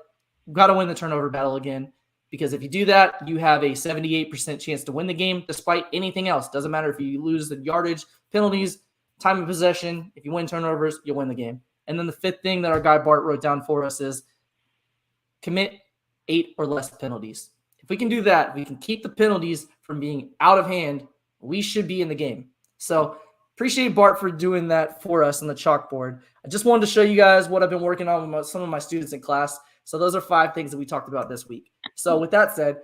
got to win the turnover battle again, because if you do that, you have a 78% chance to win the game despite anything else. Doesn't matter if you lose the yardage, penalties, time of possession. If you win turnovers, you'll win the game. And then the fifth thing that our guy Bart wrote down for us is commit 8 or less penalties. If we can do that, we can keep the penalties from being out of hand. We should be in the game. So appreciate Bart for doing that for us on the chalkboard. I just wanted to show you guys what I've been working on with some of my students in class. So those are 5 things that we talked about this week. So with that said,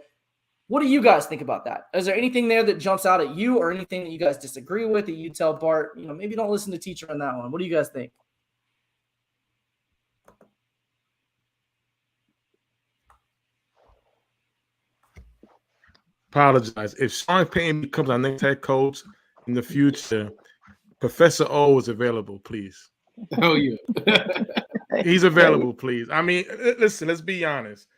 what do you guys think about that? Is there anything there that jumps out at you or anything that you guys disagree with that you tell Bart, maybe don't listen to teacher on that one? What do you guys think? Apologize. If Sean Payton becomes our next head coach in the future, Professor O is available, please. Oh, yeah. He's available, please. I mean, listen, let's be honest.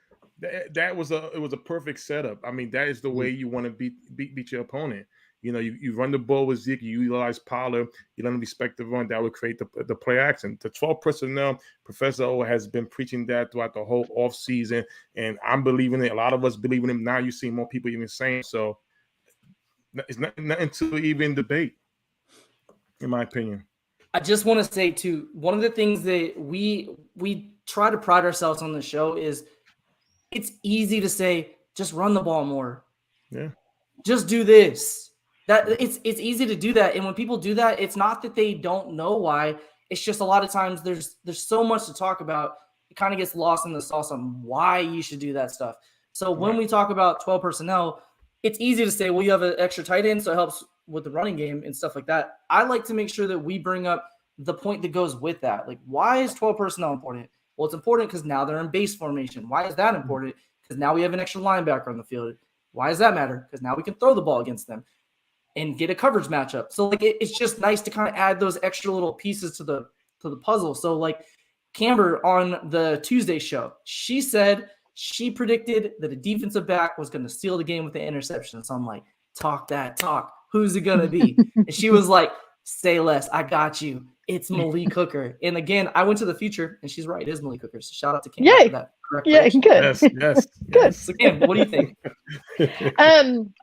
It was a perfect setup. I mean, that is the way you want to beat your opponent. You run the ball with Zeke, you utilize Pollard, you let him respect the run. That would create the play action. The 12 personnel, Professor O has been preaching that throughout the whole offseason, and I'm believing it. A lot of us believe in him. Now you see more people even saying so. It's nothing to even debate, in my opinion. I just want to say, too, one of the things that we try to pride ourselves on the show is it's easy to say, just run the ball more. Yeah. Just do this. That it's easy to do that. And when people do that, it's not that they don't know why. It's just a lot of times there's so much to talk about. It kind of gets lost in the sauce on why you should do that stuff. So when we talk about 12 personnel, it's easy to say, well, you have an extra tight end, so it helps with the running game and stuff like that. I like to make sure that we bring up the point that goes with that. Like, why is 12 personnel important? Well, it's important because now they're in base formation. Why is that important? Because now we have an extra linebacker on the field. Why does that matter? Because now we can throw the ball against them and get a coverage matchup. So like it's just nice to kind of add those extra little pieces to the puzzle. So like Camber on the Tuesday show, she said she predicted that a defensive back was going to steal the game with the interception. So I'm like, talk that talk. Who's it going to be? And she was like, say less. I got you. It's Malik Hooker. And again, I went to the future and she's right. It is Malik Hooker. So shout out to Camber for that. Yeah, good. Yes. Good. So Cam, what do you think?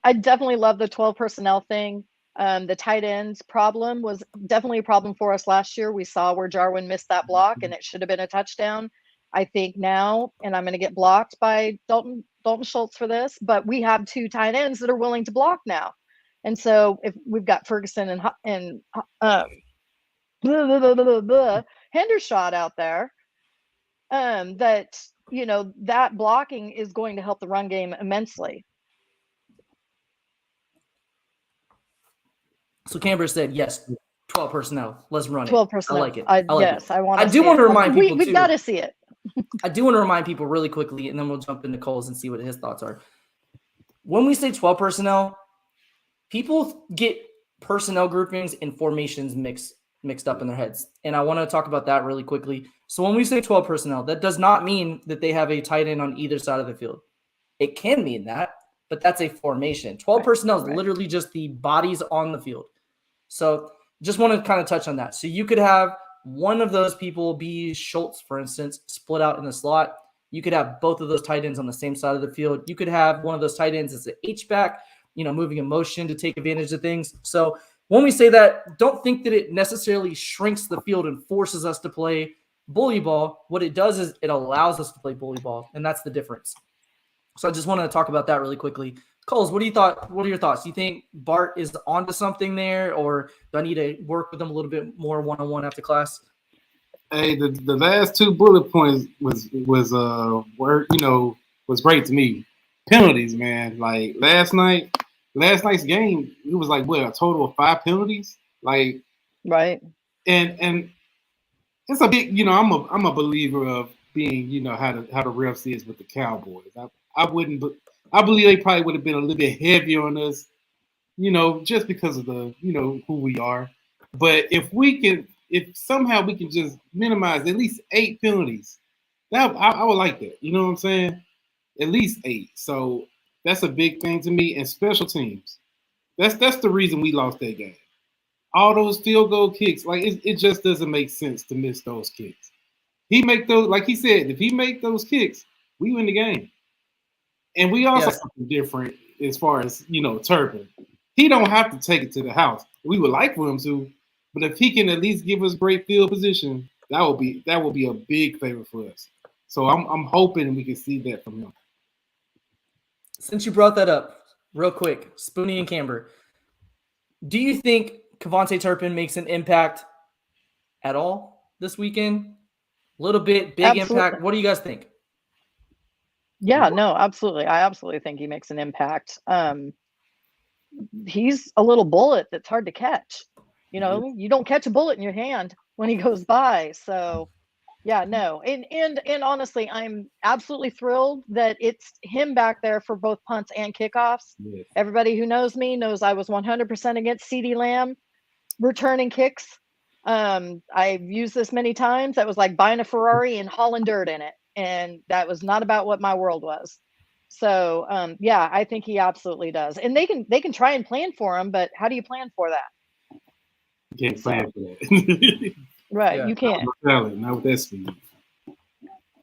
I definitely love the 12 personnel thing. The tight ends problem was definitely a problem for us last year. We saw where Jarwin missed that block and it should have been a touchdown. I think now, and I'm going to get blocked by Dalton Schultz for this, but we have 2 tight ends that are willing to block now. And so if we've got Ferguson and Hendershot out there, that that blocking is going to help the run game immensely. So Camber said, yes, 12 personnel. Let's run it. 12 personnel. I like it. I want. I do want to remind people we've got to see it. I do want to remind people really quickly, and then we'll jump into Cole's and see what his thoughts are. When we say 12 personnel, people get personnel groupings and formations mixed up in their heads. And I want to talk about that really quickly. So when we say 12 personnel, that does not mean that they have a tight end on either side of the field. It can mean that, but that's a formation. 12 personnel is literally just the bodies on the field. So just want to kind of touch on that. So you could have one of those people be Schultz, for instance, split out in the slot. You could have both of those tight ends on the same side of the field. You could have one of those tight ends as an H-back, moving in motion to take advantage of things. So when we say that, don't think that it necessarily shrinks the field and forces us to play bully ball. What it does is it allows us to play bully ball, and that's the difference. So I just want to talk about that really quickly. Coles, what are your thoughts? Do you think Bart is onto something there, or do I need to work with him a little bit more one-on-one after class? Hey, the last 2 bullet points was great to me. Penalties, man. Like last night's game, it was like a total of 5 penalties. Like right. And it's a big, I'm a believer of being, how the refs is with the Cowboys. I believe they probably would have been a little bit heavier on us, just because of the, who we are. But if somehow we can just minimize at least 8 penalties, I would like that. You know what I'm saying? At least 8. So that's a big thing to me. And special teams, that's the reason we lost that game. All those field goal kicks, like it just doesn't make sense to miss those kicks. He make those, like he said, if he make those kicks, we win the game. And we also something different as far as Turpin. He don't have to take it to the house. We would like for him to, But if he can at least give us great field position, that will be a big favor for us. So I'm hoping we can see that from him. Since you brought that up, real quick, Spoonie and Camber, do you think Kevontae Turpin makes an impact at all this weekend? A little bit, big impact. What do you guys think? Yeah, no, absolutely. I absolutely think he makes an impact. He's a little bullet that's hard to catch. You know, you don't catch a bullet in your hand when he goes by. So yeah, no. And honestly, I'm absolutely thrilled that it's him back there for both punts and kickoffs. Yes. Everybody who knows me knows I was 100% against CeeDee Lamb returning kicks. I've used this many times. That was like buying a Ferrari and hauling dirt in it. And that was not about what my world was. So yeah, I think he absolutely does. And they can try and plan for him, but how do you plan for that? You can't plan for that. Right, Yeah. you can't. Not with that speed.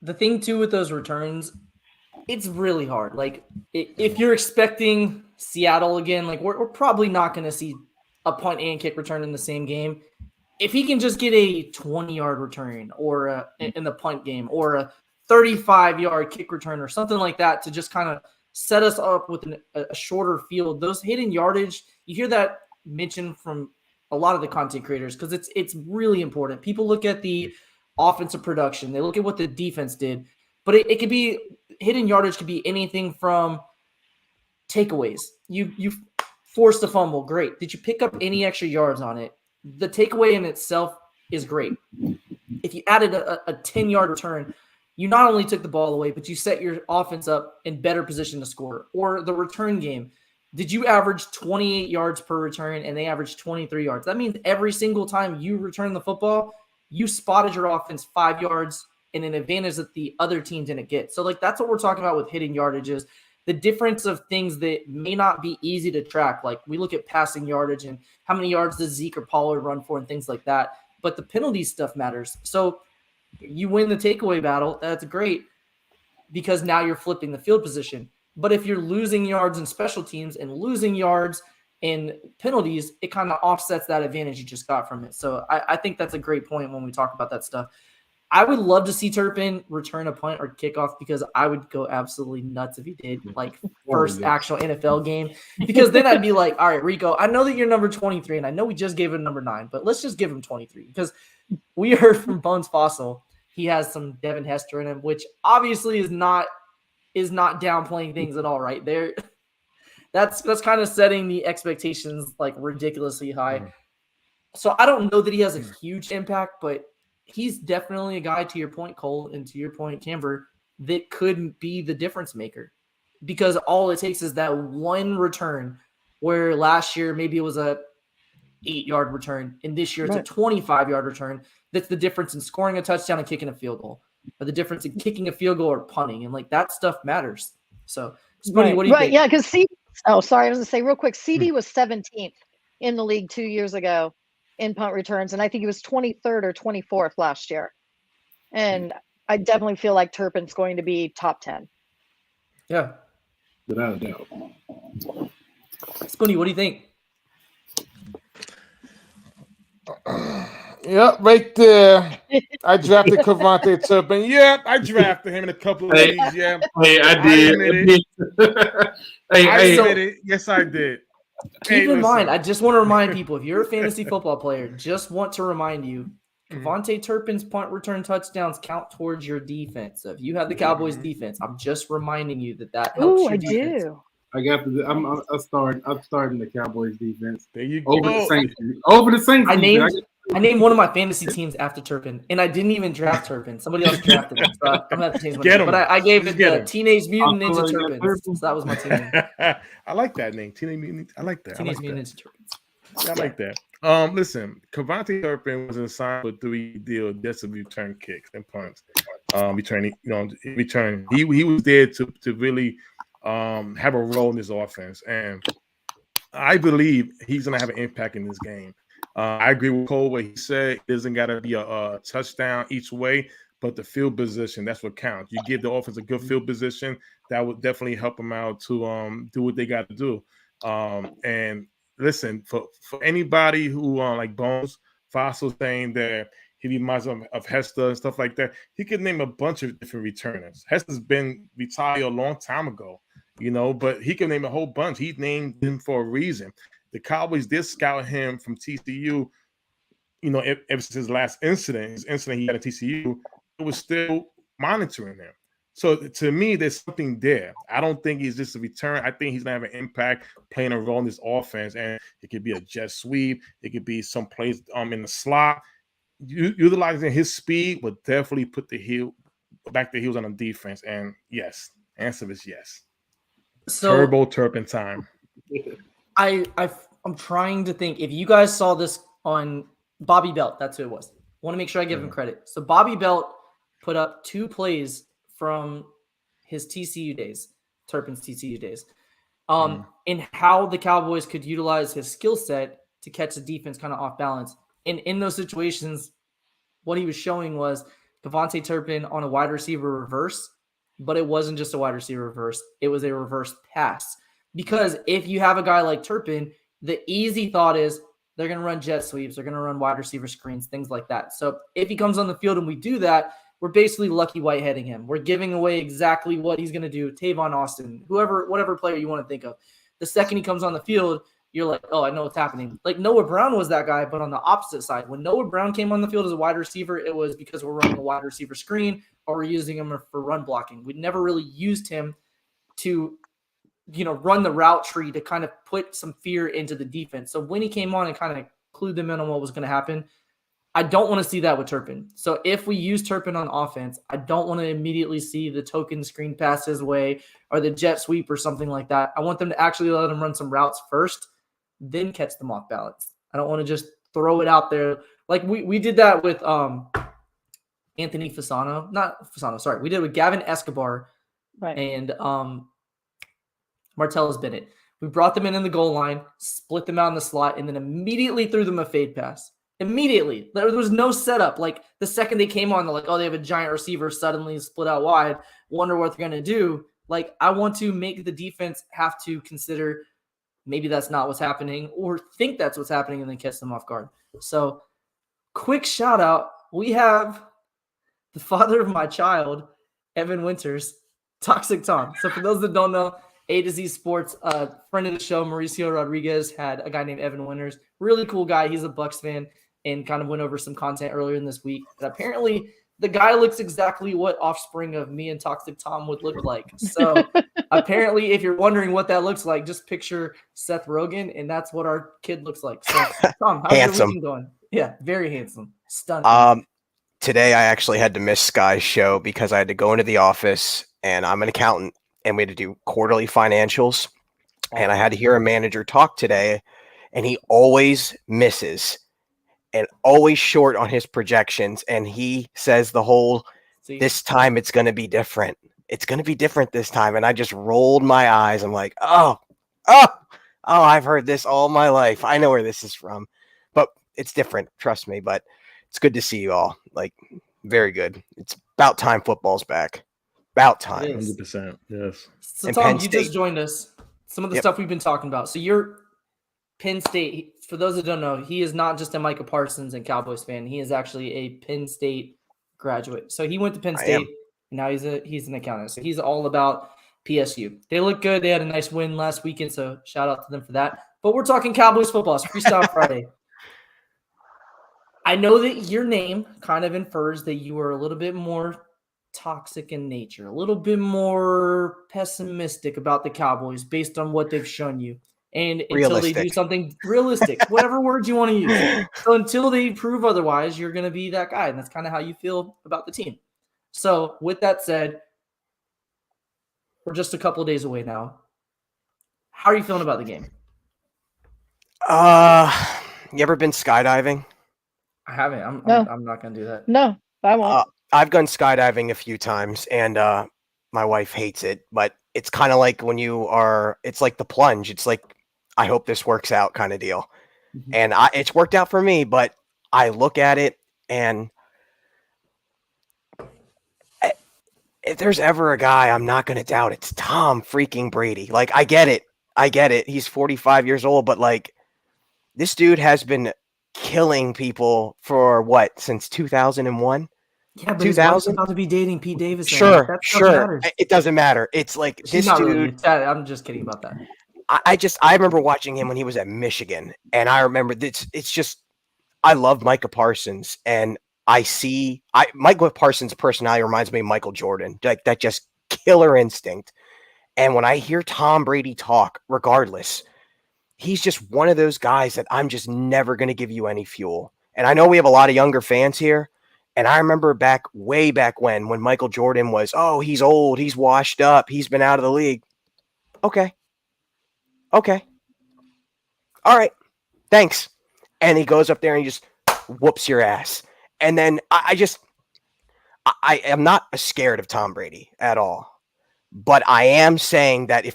The thing too with those returns, it's really hard. Like if you're expecting Seattle again, like we're probably not going to see a punt and kick return in the same game. If he can just get a 20-yard return or in the punt game or a 35-yard kick return or something like that to just kind of set us up with a shorter field, those hidden yardage, you hear that mentioned from a lot of the content creators because it's really important. People look at the offensive production. They look at what the defense did. But it could be – hidden yardage could be anything from takeaways. You forced a fumble. Great. Did you pick up any extra yards on it? The takeaway in itself is great. If you added a 10-yard return, you not only took the ball away, but you set your offense up in better position to score. Or the return game. Did you average 28 yards per return and they averaged 23 yards? That means every single time you return the football, you spotted your offense 5 yards in an advantage that the other team didn't get. So, like, that's what we're talking about with hidden yardages. The difference of things that may not be easy to track. Like, we look at passing yardage and how many yards does Zeke or Pollard run for and things like that. But the penalty stuff matters. So, you win the takeaway battle. That's great because now you're flipping the field position. But if you're losing yards in special teams and losing yards in penalties, it kind of offsets that advantage you just got from it. So I think that's a great point when we talk about that stuff. I would love to see Turpin return a punt or kickoff because I would go absolutely nuts if he did, like first actual NFL game. Because then I'd be like, all right, Rico, I know that you're number 23, and I know we just gave him number 9, but let's just give him 23. Because we heard from Bones Fossil he has some Devin Hester in him, which obviously is not downplaying things at all, right? There, that's kind of setting the expectations like ridiculously high. So I don't know that he has a huge impact, but he's definitely a guy, to your point, Cole, and to your point, Camber, that could be the difference maker. Because all it takes is that one return where last year maybe it was a 8-yard return, and this year it's a 25-yard return. That's the difference in scoring a touchdown and kicking a field goal, or the difference in kicking a field goal or punting. And like that stuff matters. So, Spoonie, what do you think? Yeah, because I was going to say real quick, CD was 17th in the league 2 years ago in punt returns, and I think he was 23rd or 24th last year. And I definitely feel like Turpin's going to be top 10. Yeah. Without a doubt. Spoonie, what do you think? Yep, right there. I drafted Kevontae Turpin. Yeah, I drafted him in a couple of leagues. Yeah, hey, I did. I admit it. Yes, I did. Keep in mind, I just want to remind people, if you're a fantasy football player, just want to remind you, Kevontae Turpin's punt return touchdowns count towards your defense. So if you have the Cowboys defense, I'm just reminding you that helps your defense. Do. I got the. I'm starting the Cowboys defense. There you go. Over the Saints. Over the Saints. I named one of my fantasy teams after Turpin, and I didn't even draft Turpin. Somebody else drafted him. So I'm gonna have to change my name. But I gave it the Teenage Mutant Ninja Turpins. So that was my team name. I like that name, Teenage Mutant. I like that. Teenage Mutant Ninja Turpins. I like that. Listen, Kevontae Turpin was assigned with 3-deal just to return kicks and punts. Return. He was there to really have a role in this offense, and I believe he's gonna have an impact in this game. I agree with Cole what he said. It doesn't got to be a touchdown each way, but the field position, that's what counts. You give the offense a good field position, that would definitely help them out to do what they got to do. And listen, for anybody who like Bones Fossil saying that he reminds him of Hester and stuff like that. He could name a bunch of different returners. Hester's been retired a long time ago, but he can name a whole bunch. He named him for a reason. The Cowboys did scout him from TCU, ever since his last incident, he had at TCU, it was still monitoring him. So to me, there's something there. I don't think he's just a return. I think he's going to have an impact playing a role in this offense. And it could be a jet sweep. It could be some plays in the slot. Utilizing his speed would definitely put the heels on the defense. And yes, answer is yes. So Turpin time. I'm trying to think. If you guys saw this on Bobby Belt, that's who it was. Want to make sure I give him credit. So Bobby Belt put up 2 plays from his TCU days, Turpin's TCU days, and how the Cowboys could utilize his skill set to catch the defense kind of off balance. And in those situations, what he was showing was Devontae Turpin on a wide receiver reverse, but it wasn't just a wide receiver reverse. It was a reverse pass. Because if you have a guy like Turpin, the easy thought is they're going to run jet sweeps, they're going to run wide receiver screens, things like that. So if he comes on the field and we do that, we're basically Lucky Whiteheading him. We're giving away exactly what he's going to do. Tavon Austin, whatever player you want to think of. The second he comes on the field, you're like, oh, I know what's happening. Like Noah Brown was that guy, but on the opposite side. When Noah Brown came on the field as a wide receiver, it was because we're running a wide receiver screen or we're using him for run blocking. We never really used him to, run the route tree to kind of put some fear into the defense. So when he came on and kind of clued them in on what was going to happen, I don't want to see that with Turpin. So if we use Turpin on offense, I don't want to immediately see the token screen pass his way or the jet sweep or something like that. I want them to actually let him run some routes first, then catch them off balance. I don't want to just throw it out there. Like we did that with Anthony Fasano. Not Fasano, sorry. We did it with Gavin Escobar and Martellus Bennett. We brought them in the goal line, split them out in the slot, and then immediately threw them a fade pass. Immediately. There was no setup. Like the second they came on, they're like, oh, they have a giant receiver suddenly split out wide. Wonder what they're going to do. Like I want to make the defense have to consider maybe that's not what's happening or think that's what's happening and then catch them off guard. So quick shout out. We have the father of my child, Evan Winters, Toxic Tom. So for those that don't know, A to Z Sports, friend of the show, Mauricio Rodriguez, had a guy named Evan Winters. Really cool guy. He's a Bucs fan and kind of went over some content earlier in this week. And apparently the guy looks exactly what offspring of me and Toxic Tom would look like. So apparently if you're wondering what that looks like, just picture Seth Rogen, and that's what our kid looks like. So Tom, how's your weekend going? Yeah, very handsome. Stunning. Today I actually had to miss Sky's show because I had to go into the office, and I'm an accountant, and we had to do quarterly financials. And I had to hear a manager talk today, and he always misses and always short on his projections. And he says this time it's going to be different. It's going to be different this time. And I just rolled my eyes. I'm like, oh, I've heard this all my life. I know where this is from, but it's different. Trust me. But it's good to see you all. Like, very good. It's about time football's back. About time. 100%. Yes. So Tom, you just joined us. Some of the stuff we've been talking about. So you're Penn State. For those that don't know, he is not just a Micah Parsons and Cowboys fan. He is actually a Penn State graduate. So he went to Penn State. And now he's an accountant. So he's all about PSU. They look good. They had a nice win last weekend. So shout out to them for that. But we're talking Cowboys football. It's Freestyle Friday. I know that your name kind of infers that you are a little bit more toxic in nature, a little bit more pessimistic about the Cowboys based on what they've shown you. And until they do something realistic, whatever words you want to use. So until they prove otherwise, you're going to be that guy. And that's kind of how you feel about the team. So with that said, we're just a couple of days away now. How are you feeling about the game? You ever been skydiving? I haven't. I'm not going to do that. No, I won't. I've gone skydiving a few times, and my wife hates it. But it's kind of like it's like the plunge. It's like, I hope this works out kind of deal. Mm-hmm. And it's worked out for me, but I look at it, and if there's ever a guy I'm not going to doubt, it's Tom freaking Brady. Like, I get it. He's 45 years old, but like, this dude has been killing people for what, since 2001? Yeah, but his wife's 2000? about to be dating Pete Davidson. Sure, That stuff sure. matters. It doesn't matter. It's like She's this not dude. really. I'm just kidding about that. I remember watching him when he was at Michigan, and I remember it's just I love Micah Parsons, and Micah Parsons' personality reminds me of Michael Jordan, like that just killer instinct. And when I hear Tom Brady talk, regardless, he's just one of those guys that I'm just never going to give you any fuel. And I know we have a lot of younger fans here. And I remember way back when Michael Jordan was, oh, he's old, he's washed up, he's been out of the league. Okay. All right. Thanks. And he goes up there and he just whoops your ass. And then I am not scared of Tom Brady at all. But I am saying that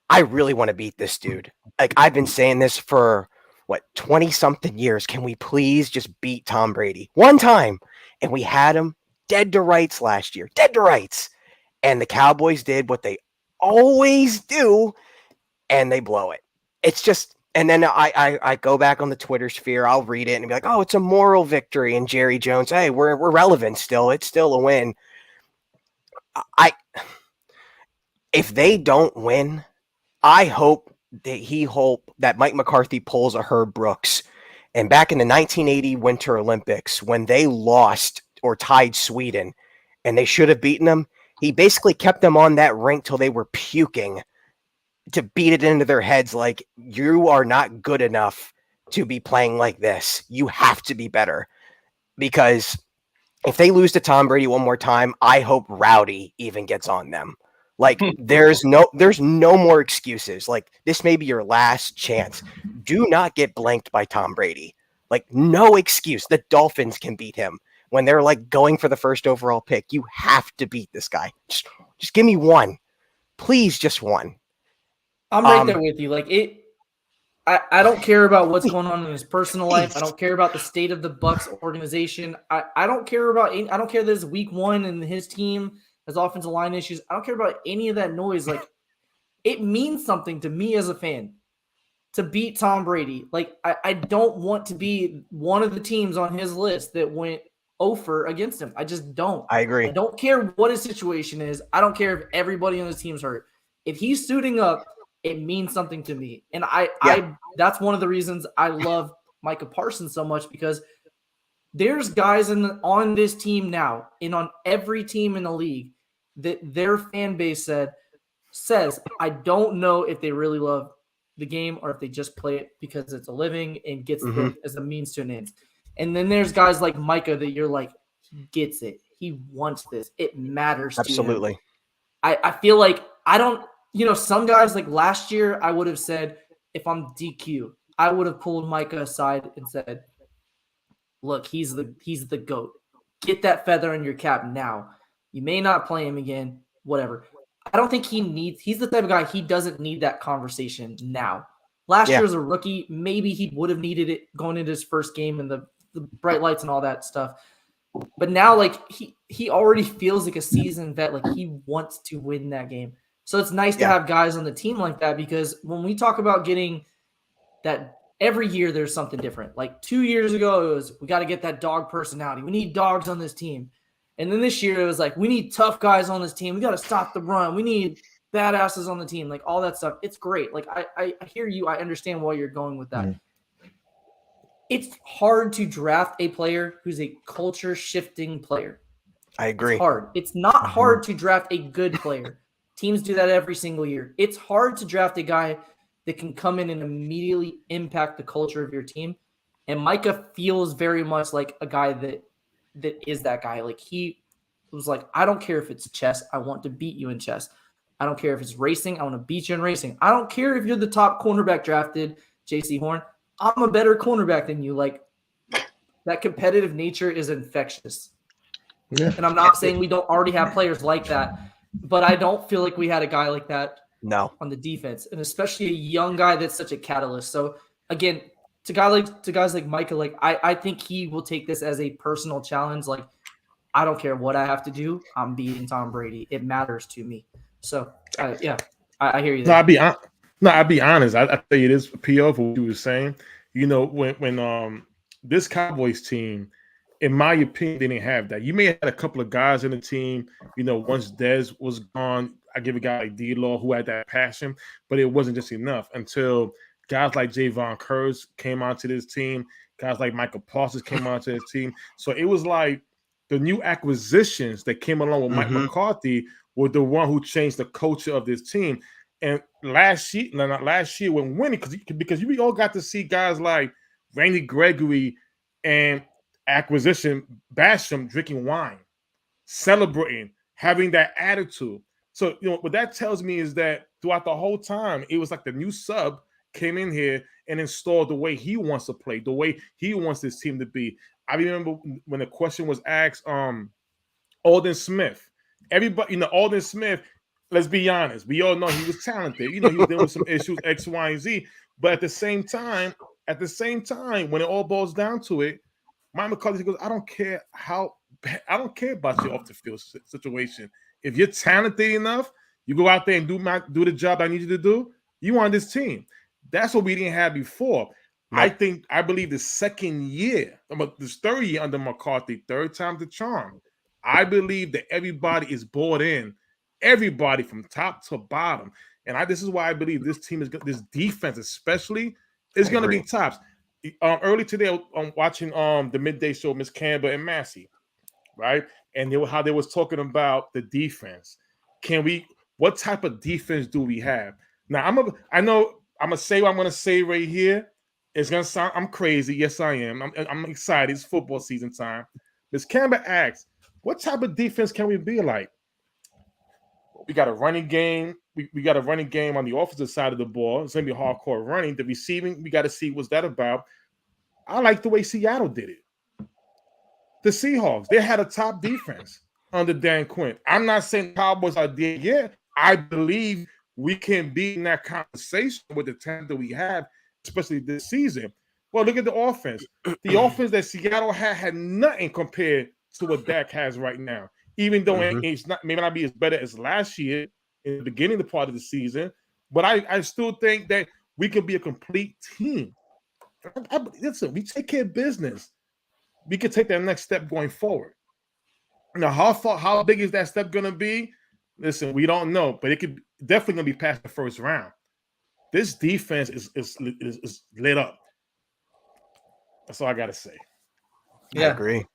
I really want to beat this dude. Like, I've been saying this for 20 something years. Can we please just beat Tom Brady one time? And we had him dead to rights last year, dead to rights. And the Cowboys did what they always do, and they blow it. It's just, and then I go back on the Twitter sphere, I'll read it and be like, oh, it's a moral victory. And Jerry Jones, hey, we're relevant still. It's still a win. If they don't win, I hope that Mike McCarthy pulls a Herb Brooks. And back in the 1980 Winter Olympics, when they lost or tied Sweden and they should have beaten them, he basically kept them on that rink till they were puking to beat it into their heads like, you are not good enough to be playing like this. You have to be better. Because if they lose to Tom Brady one more time, I hope Rowdy even gets on them. Like, there's no more excuses. Like, this may be your last chance. Do not get blanked by Tom Brady. Like, no excuse. The Dolphins can beat him when they're like going for the first overall pick. You have to beat this guy. Just give me one, please. Just one. I'm right there with you. Like, I don't care about what's going on in his personal life. I don't care about the state of the Bucs organization. I don't care that it's week one and his team has offensive line issues. I don't care about any of that noise. Like, it means something to me as a fan to beat Tom Brady. Like, I don't want to be one of the teams on his list that went over against him. I just don't. I agree. I don't care what his situation is. I don't care if everybody on his team's hurt. If he's suiting up, it means something to me. And that's one of the reasons I love Micah Parsons so much, because there's guys on this team now and on every team in the league that their fan base says, I don't know if they really love the game or if they just play it because it's a living and gets them as a means to an end. And then there's guys like Micah that you're like, he gets it. He wants this. It matters Absolutely. to him. I feel like some guys, like last year, I would have said, if I'm DQ, I would have pulled Micah aside and said, look, he's the GOAT. Get that feather in your cap now. You may not play him again, whatever. I don't think he's the type of guy, he doesn't need that conversation now. Last year as a rookie, maybe he would have needed it going into his first game and the bright lights and all that stuff. But now, like, he already feels like a seasoned vet. Like, he wants to win that game. So it's nice to have guys on the team like that, because when we talk about getting that, every year there's something different. Like 2 years ago, it was, we got to get that dog personality. We need dogs on this team. And then this year it was like, we need tough guys on this team. We got to stop the run. We need badasses on the team. Like, all that stuff. It's great. Like, I hear you. I understand why you're going with that. It's hard to draft a player who's a culture shifting player. I agree. It's hard. It's not hard to draft a good player. Teams do that every single year. It's hard to draft a guy that can come in and immediately impact the culture of your team. And Micah feels very much like a guy that is that guy. Like, he was like, I don't care if it's chess. I want to beat you in chess. I don't care if it's racing. I want to beat you in racing. I don't care if you're the top cornerback drafted, J.C. Horn. I'm a better cornerback than you. Like, that competitive nature is infectious. Yeah. And I'm not saying we don't already have players like that, but I don't feel like we had a guy like that on the defense, and especially a young guy that's such a catalyst. So again, to guys like Micah, like I think he will take this as a personal challenge. Like, I don't care what I have to do. I'm beating Tom Brady. It matters to me. So I hear you there. I'll be honest. I tell you this, PO, for what you were saying. when this Cowboys team, in my opinion, they didn't have that. You may have had a couple of guys in the team. Once Dez was gone, I give a guy like D-Law who had that passion, but it wasn't just enough until guys like Javon Curse came onto this team. Guys like Michael Parsons came onto this team. So it was like the new acquisitions that came along with Mike McCarthy were the one who changed the culture of this team. And last year when winning, because we all got to see guys like Randy Gregory and acquisition Basham drinking wine, celebrating, having that attitude. So what that tells me is that throughout the whole time, it was like the new sub came in here and installed the way he wants to play, the way he wants this team to be. I remember when the question was asked, Alden Smith. Everybody, Alden Smith, let's be honest, we all know he was talented. He was dealing with some issues, X, Y, and Z. But at the same time, when it all boils down to it, Mike McCarthy goes, I don't care about your off the field situation. If you're talented enough, you go out there and do the job I need you to do. You on this team. That's what we didn't have before. Right. I believe the second year, this third year under McCarthy, third time's the charm. I believe that everybody is bought in, everybody from top to bottom. And this is why I believe this team this defense especially is going to be tops. Early today, I'm watching the midday show, Miss Campbell and Massey, right? And how they was talking about the defense. What type of defense do we have? Now, I know I'm gonna say what I'm gonna say right here. It's gonna sound, I'm crazy. Yes, I am. I'm excited. It's football season time. Miss Campbell asks, what type of defense can we be like? We got a running game. We got a running game on the offensive side of the ball. It's going to be hardcore running. The receiving, we got to see what's that about. I like the way Seattle did it. The Seahawks, they had a top defense under Dan Quinn. I'm not saying Cowboys are there yet. I believe we can be in that conversation with the talent that we have, especially this season. Well, look at the offense. The offense that Seattle had nothing compared to what Dak has right now. Even though it's maybe not be as better as last year in the beginning of the part of the season, but I still think that we can be a complete team. Listen, we take care of business. We can take that next step going forward. Now, how big is that step going to be? Listen, we don't know, but it could definitely going to be past the first round. This defense is lit up. That's all I got to say. Yeah. I agree.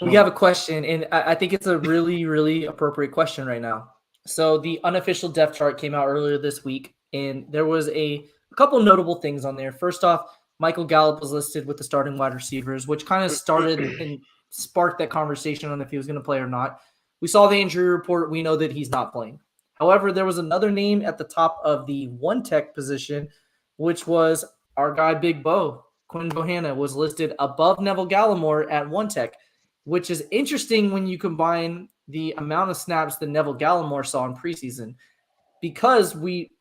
We have a question, and I think it's a really, really appropriate question right now. So the unofficial depth chart came out earlier this week, and there was a couple notable things on there. First off, Michael Gallup was listed with the starting wide receivers, which kind of started and sparked that conversation on if he was going to play or not. We saw the injury report. We know that he's not playing. However, there was another name at the top of the one tech position, which was our guy Big Bo. Quinn Bohanna was listed above Neville Gallimore at one tech, which is interesting when you combine the amount of snaps that Neville Gallimore saw in preseason, because we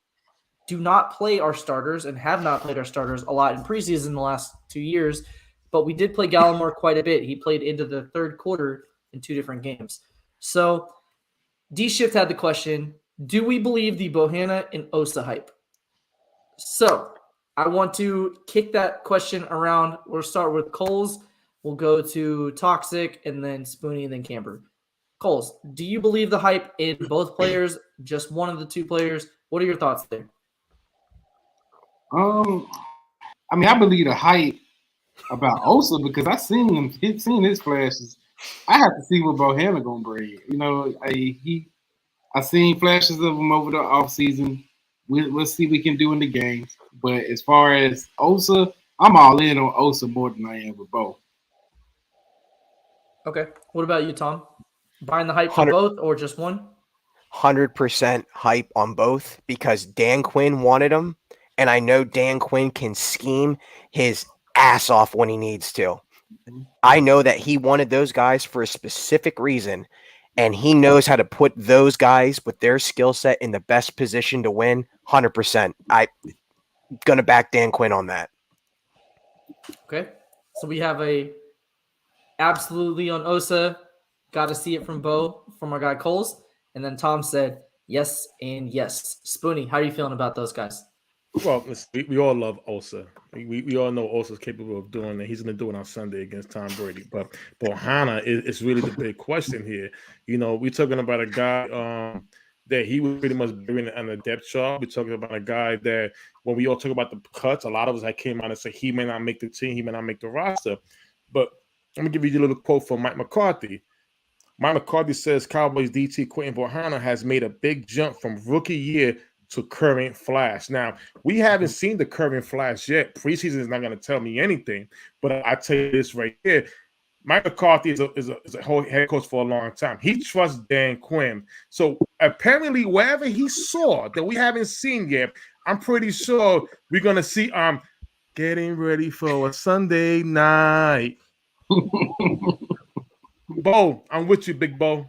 do not play our starters and have not played our starters a lot in preseason the last 2 years, but we did play Gallimore quite a bit. He played into the third quarter in 2 different games. So D-Shift had the question, do we believe the Bohanna and Osa hype? So I want to kick that question around. We'll start with Coles. We'll go to Toxic, and then Spoonie, and then Camber. Coles, do you believe the hype in both players, just one of the two players? What are your thoughts there? I believe the hype about Osa because I seen his flashes. I have to see what Bohanna gonna bring. I seen flashes of him over the offseason. We'll see what we can do in the games. But as far as Osa, I'm all in on Osa more than I am with Bo. Okay. What about you, Tom? Buying the hype for both or just one? 100% hype on both because Dan Quinn wanted him, and I know Dan Quinn can scheme his ass off when he needs to. I know that he wanted those guys for a specific reason, and he knows how to put those guys with their skill set in the best position to win. 100%. I'm going to back Dan Quinn on that. Okay. So we have a absolutely on Osa. Got to see it from Bo, from our guy Coles. And then Tom said, yes and yes. Spoonie, how are you feeling about those guys? Well, listen, we all love Osa. We all know Osa's capable of doing it. He's going to do it on Sunday against Tom Brady. But Bohanna is really the big question here. You know, we're talking about a guy that he was pretty much buried on the depth chart. We're talking about a guy that when we all talk about the cuts, a lot of us that came out and said he may not make the team, he may not make the roster. But let me give you a little quote from Mike McCarthy. Mike McCarthy says Cowboys DT Quentin Bohanna has made a big jump from rookie year to current flash. Now, we haven't seen the current flash yet. Preseason is not going to tell me anything, but I tell you this right here. Mike McCarthy is a whole head coach for a long time. He trusts Dan Quinn. So apparently, wherever he saw that we haven't seen yet, I'm pretty sure we're going to see getting ready for a Sunday night. Bo, I'm with you, Big Bo.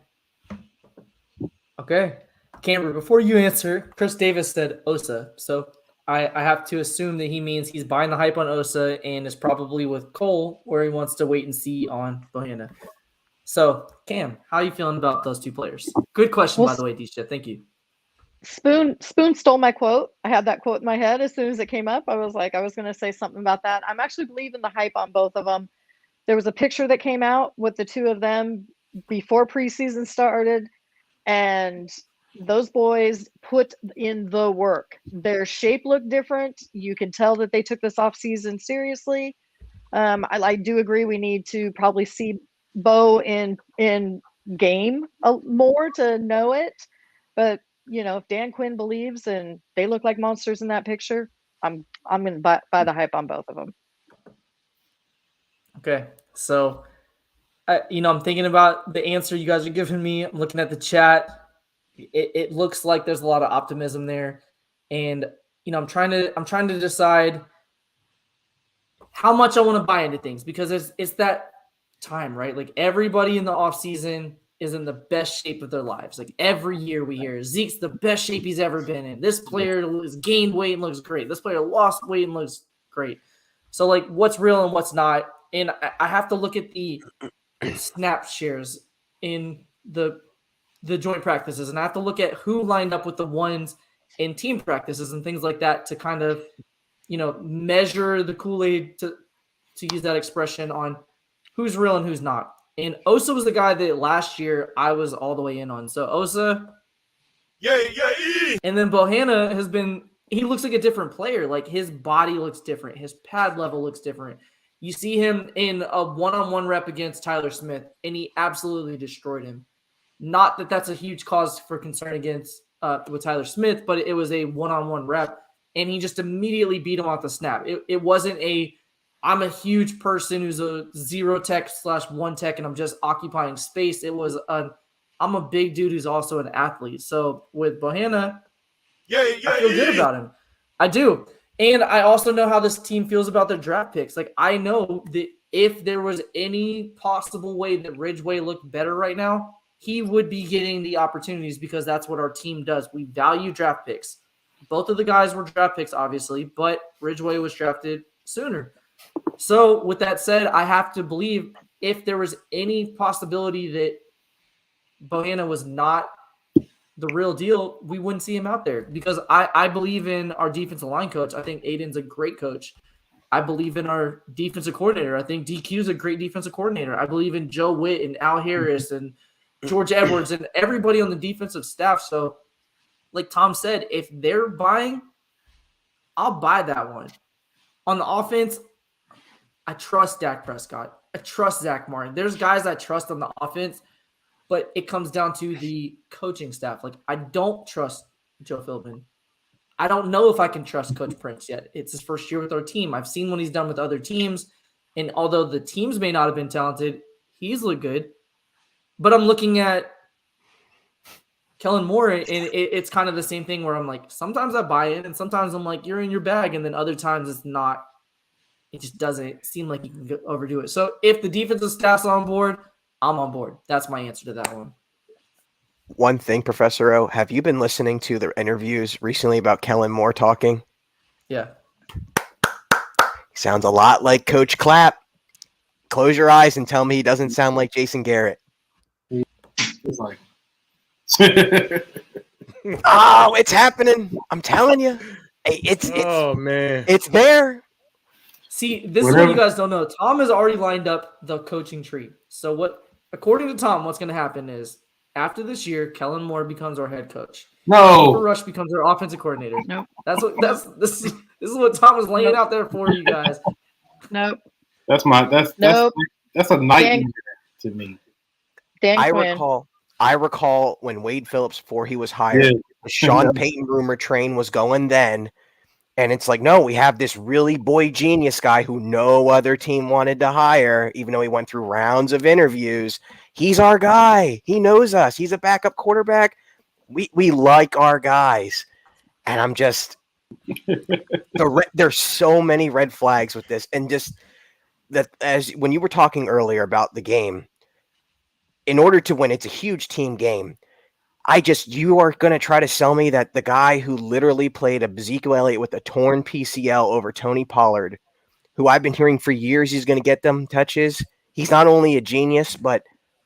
Okay. Cameron, before you answer, Chris Davis said Osa. So I have to assume that he means he's buying the hype on Osa and is probably with Cole where he wants to wait and see on Bohanna. So, Cam, how are you feeling about those two players? Good question, by the way, Disha. Thank you. Spoon stole my quote. I had that quote in my head as soon as it came up. I was like, I was going to say something about that. I'm actually believing the hype on both of them. There was a picture that came out with the two of them before preseason started, and those boys put in the work. Their shape looked different. You can tell that they took this offseason seriously. I do agree we need to probably see Bo in game more to know it. But, you know, if Dan Quinn believes and they look like monsters in that picture, I'm going to buy the hype on both of them. Okay, so, I'm thinking about the answer you guys are giving me. I'm looking at the chat. It looks like there's a lot of optimism there, and I'm trying to decide how much I want to buy into things because it's that time, right? Like everybody in the offseason is in the best shape of their lives. Like every year we hear Zeke's the best shape he's ever been in. This player has gained weight and looks great. This player lost weight and looks great. So like what's real and what's not, and I have to look at the snap shares in the joint practices, and I have to look at who lined up with the ones in team practices and things like that to kind of, measure the Kool-Aid, to use that expression, on who's real and who's not. And Osa was the guy that last year I was all the way in on. So Osa, yay. And then Bohanna he looks like a different player. Like his body looks different. His pad level looks different. You see him in a one-on-one rep against Tyler Smith, and he absolutely destroyed him. Not that that's a huge cause for concern against with Tyler Smith, but it was a one-on-one rep, and he just immediately beat him off the snap. It wasn't I'm a huge person who's a 0 tech / 1 tech, and I'm just occupying space. It was I'm a big dude who's also an athlete. So with Bohanna, I feel good about him. I do. And I also know how this team feels about their draft picks. Like I know that if there was any possible way that Ridgeway looked better right now, he would be getting the opportunities because that's what our team does. We value draft picks. Both of the guys were draft picks, obviously, but Ridgeway was drafted sooner. So with that said, I have to believe if there was any possibility that Bohanna was not the real deal, we wouldn't see him out there because I believe in our defensive line coach. I think Aiden's a great coach. I believe in our defensive coordinator. I think DQ's a great defensive coordinator. I believe in Joe Witt and Al Harris and George Edwards and everybody on the defensive staff. So like Tom said, if they're buying, I'll buy that one. On the offense, I trust Dak Prescott. I trust Zach Martin. There's guys I trust on the offense, but it comes down to the coaching staff. Like, I don't trust Joe Philbin. I don't know if I can trust Coach Prince yet. It's his first year with our team. I've seen what he's done with other teams, and although the teams may not have been talented, he's looked good. But I'm looking at Kellen Moore, and it's kind of the same thing where I'm like, sometimes I buy it, and sometimes I'm like, you're in your bag, and then other times it's not. It just doesn't seem like you can overdo it. So if the defensive staff's on board, I'm on board. That's my answer to that one. One thing, Professor O, have you been listening to the interviews recently about Kellen Moore talking? Yeah. He sounds a lot like Coach Clapp. Close your eyes and tell me he doesn't sound like Jason Garrett. It's like, Oh, it's happening. I'm telling you. It's there. See, this is what you guys don't know. Tom has already lined up the coaching tree. So according to Tom, what's going to happen is after this year, Kellen Moore becomes our head coach. No. Cooper Rush becomes our offensive coordinator. Nope. This is what Tom is laying out there for you guys. Nope. That's a nightmare to me. Dan I Quinn. recall when Wade Phillips, before he was hired, the Sean Payton rumor train was going then. And it's like, no, we have this really boy genius guy who no other team wanted to hire, even though he went through rounds of interviews. He's our guy. He knows us. He's a backup quarterback. We like our guys. And I'm just there's so many red flags with this. And just that, as when you were talking earlier about the game, in order to win, it's a huge team game. You are going to try to sell me that the guy who literally played Ezekiel Elliott with a torn PCL over Tony Pollard, who I've been hearing for years he's going to get them touches. He's not only a genius, but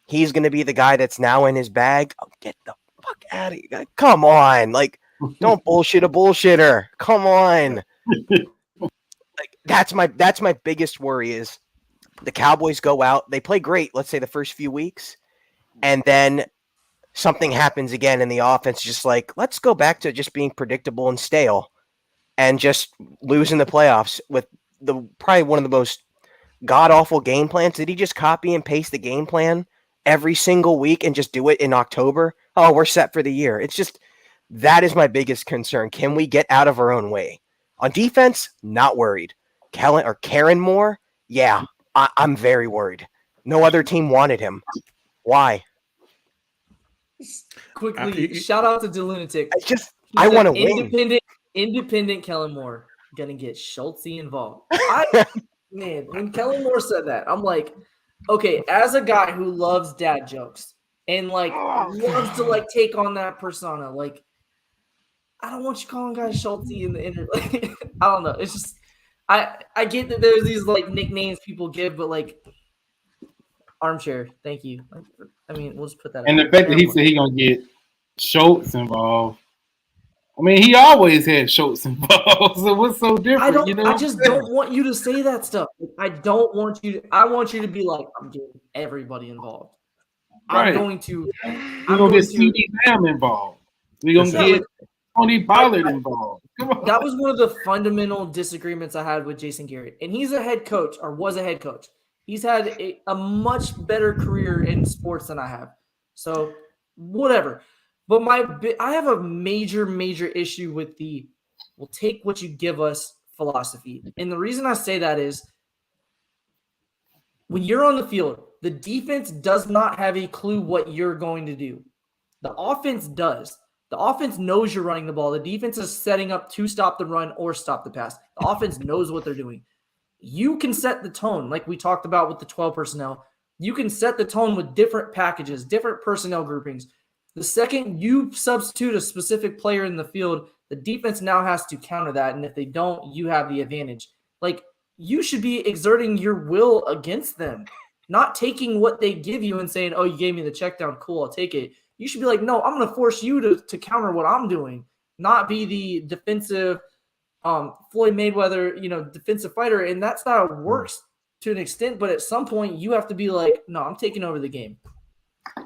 he's going to be the guy that's now in his bag. Oh, get the fuck out of here. Come on. Like, don't bullshit a bullshitter. Come on. Like, that's my biggest worry is the Cowboys go out. They play great, let's say the first few weeks, and then something happens again in the offense, just like, let's go back to just being predictable and stale and just losing the playoffs with probably one of the most god-awful game plans. Did he just copy and paste the game plan every single week and just do it in October? Oh, we're set for the year. It's just, that is my biggest concern. Can we get out of our own way? On defense, not worried. Karen Moore, yeah, I'm very worried. No other team wanted him. Why? Quickly, shout out to DeLunatic. I want to win. Independent Kellen Moore gonna get Schultz involved. Man, when Kellen Moore said that, I'm like, okay, as a guy who loves dad jokes and like loves to like take on that persona, like I don't want you calling guys Schultz in the interview. I don't know. It's just I get that there's these like nicknames people give, but like armchair, thank you. I mean, we'll just put that. And the fact that he said he's gonna get Schultz involved. I mean, he always had Schultz involved. So what's so different? I just don't want you to say that stuff. I don't want you. I want you to be like, I'm getting everybody involved. Right. I'm going to. We're gonna get CD Lamb involved. We're gonna get Tony Pollard involved. Come on. That was one of the fundamental disagreements I had with Jason Garrett, and he's a head coach or was a head coach. He's had a much better career in sports than I have. So whatever. But I have a major issue with the we'll take what you give us philosophy. And the reason I say that is when you're on the field, the defense does not have a clue what you're going to do. The offense does. The offense knows you're running the ball. The defense is setting up to stop the run or stop the pass. The offense knows what they're doing. You can set the tone like we talked about with the 12 personnel. You can set the tone with different packages, different personnel groupings. The second you substitute a specific player in the field, the defense now has to counter that. And if they don't, you have the advantage. Like, you should be exerting your will against them, not taking what they give you and saying, oh, you gave me the check down. Cool, I'll take it. You should be like, no, I'm going to force you to counter what I'm doing, not be the defensive Floyd Mayweather, defensive fighter. And that's how it works to an extent. But at some point, you have to be like, no, I'm taking over the game.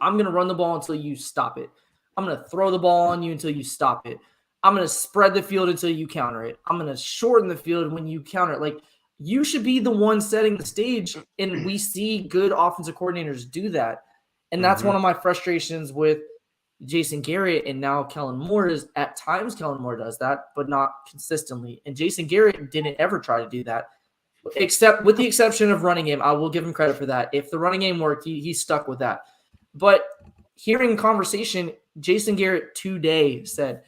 I'm going to run the ball until you stop it. I'm going to throw the ball on you until you stop it. I'm going to spread the field until you counter it. I'm going to shorten the field when you counter it. Like, you should be the one setting the stage, and we see good offensive coordinators do that. And that's one of my frustrations with Jason Garrett and now Kellen Moore is at times Kellen Moore does that, but not consistently. And Jason Garrett didn't ever try to do that, except with the exception of running game. I will give him credit for that. If the running game worked, he stuck with that. But hearing conversation, Jason Garrett today said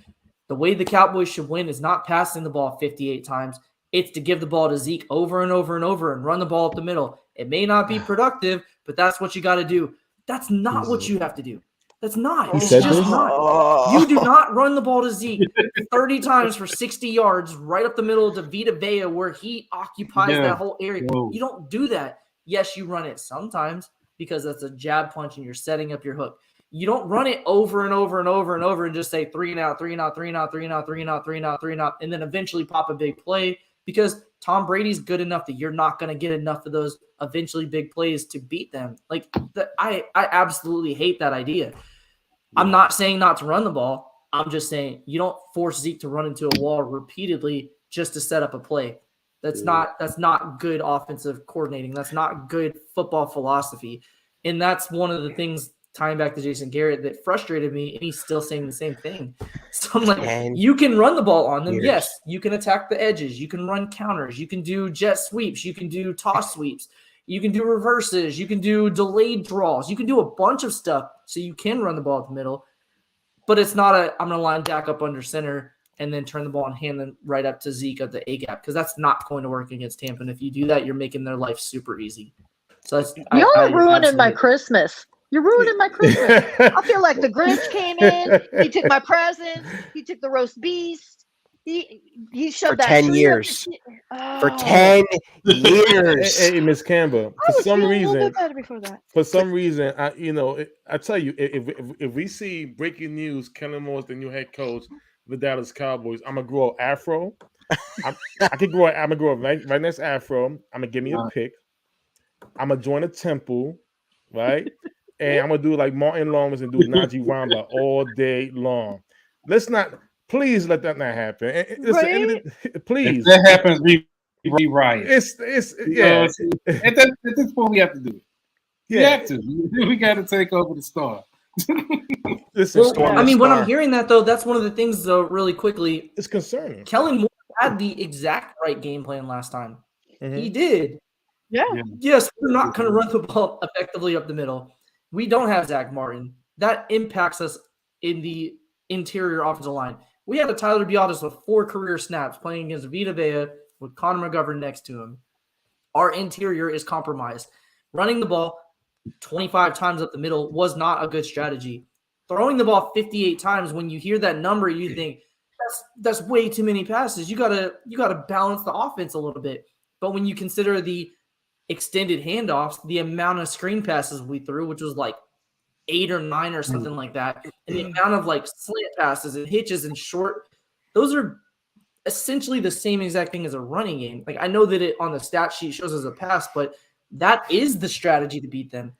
the way the Cowboys should win is not passing the ball 58 times. It's to give the ball to Zeke over and over and over and run the ball up the middle. It may not be productive, but that's what you got to do. That's not what you have to do. That's not. It's just not. You do not run the ball to Zeke 30 times for 60 yards right up the middle to Vita Vea where he occupies that whole area. Whoa. You don't do that. Yes, you run it sometimes because that's a jab punch and you're setting up your hook. You don't run it over and over and over and over and just say 3 and out, 3 and out, 3 and out, 3 and out, 3 and out, 3 and out, 3 and out, and then eventually pop a big play because Tom Brady's good enough that you're not going to get enough of those eventually big plays to beat them. Like I absolutely hate that idea. I'm not saying not to run the ball. I'm just saying you don't force Zeke to run into a wall repeatedly just to set up a play. That's not good offensive coordinating. That's not good football philosophy. And that's one of the things tying back to Jason Garrett that frustrated me, and he's still saying the same thing. So I'm like, you can run the ball on them. Yes, you can attack the edges. You can run counters. You can do jet sweeps. You can do toss sweeps. You can do reverses. You can do delayed draws. You can do a bunch of stuff so you can run the ball at the middle. But it's not I'm going to line Dak up under center and then turn the ball and hand them right up to Zeke at the A-gap because that's not going to work against Tampa. And if you do that, you're making their life super easy. So y'all are ruining my Christmas. You're ruining my Christmas. I feel like the Grinch came in. He took my presents. He took the roast beast. He shoved for that 10 tree years. Oh. For 10 years. Hey, Miss Campbell. For some reason, I tell you, if we see breaking news, Kellen Moore's the new head coach of the Dallas Cowboys, I'm gonna grow an afro. I'm gonna grow a right next afro. I'm gonna give me a pick. I'm gonna join a temple, right? And I'm gonna do like Martin Lawrence and do Najee Wamba all day long. Please let that not happen. Right? Please. If that happens, we riot. Yeah. At this point, we have to do it. Yeah. We have to. We got to take over the star. When I'm hearing that though, that's one of the things though. Really quickly, it's concerning. Kellen Moore had the exact right game plan last time. Mm-hmm. He did. Yeah. Yes, we're not going to run the ball effectively up the middle. We don't have Zach Martin. That impacts us in the interior offensive line. We had a Tyler Biadasz with 4 career snaps playing against Vita Vea with Connor McGovern next to him. Our interior is compromised. Running the ball 25 times up the middle was not a good strategy. Throwing the ball 58 times, when you hear that number, you think that's way too many passes. You gotta balance the offense a little bit. But when you consider the extended handoffs, the amount of screen passes we threw, which was like 8 or 9 or something like that, and the amount of like slant passes and hitches and short, those are essentially the same exact thing as a running game. Like I know that it on the stat sheet shows as a pass, but that is the strategy to beat them.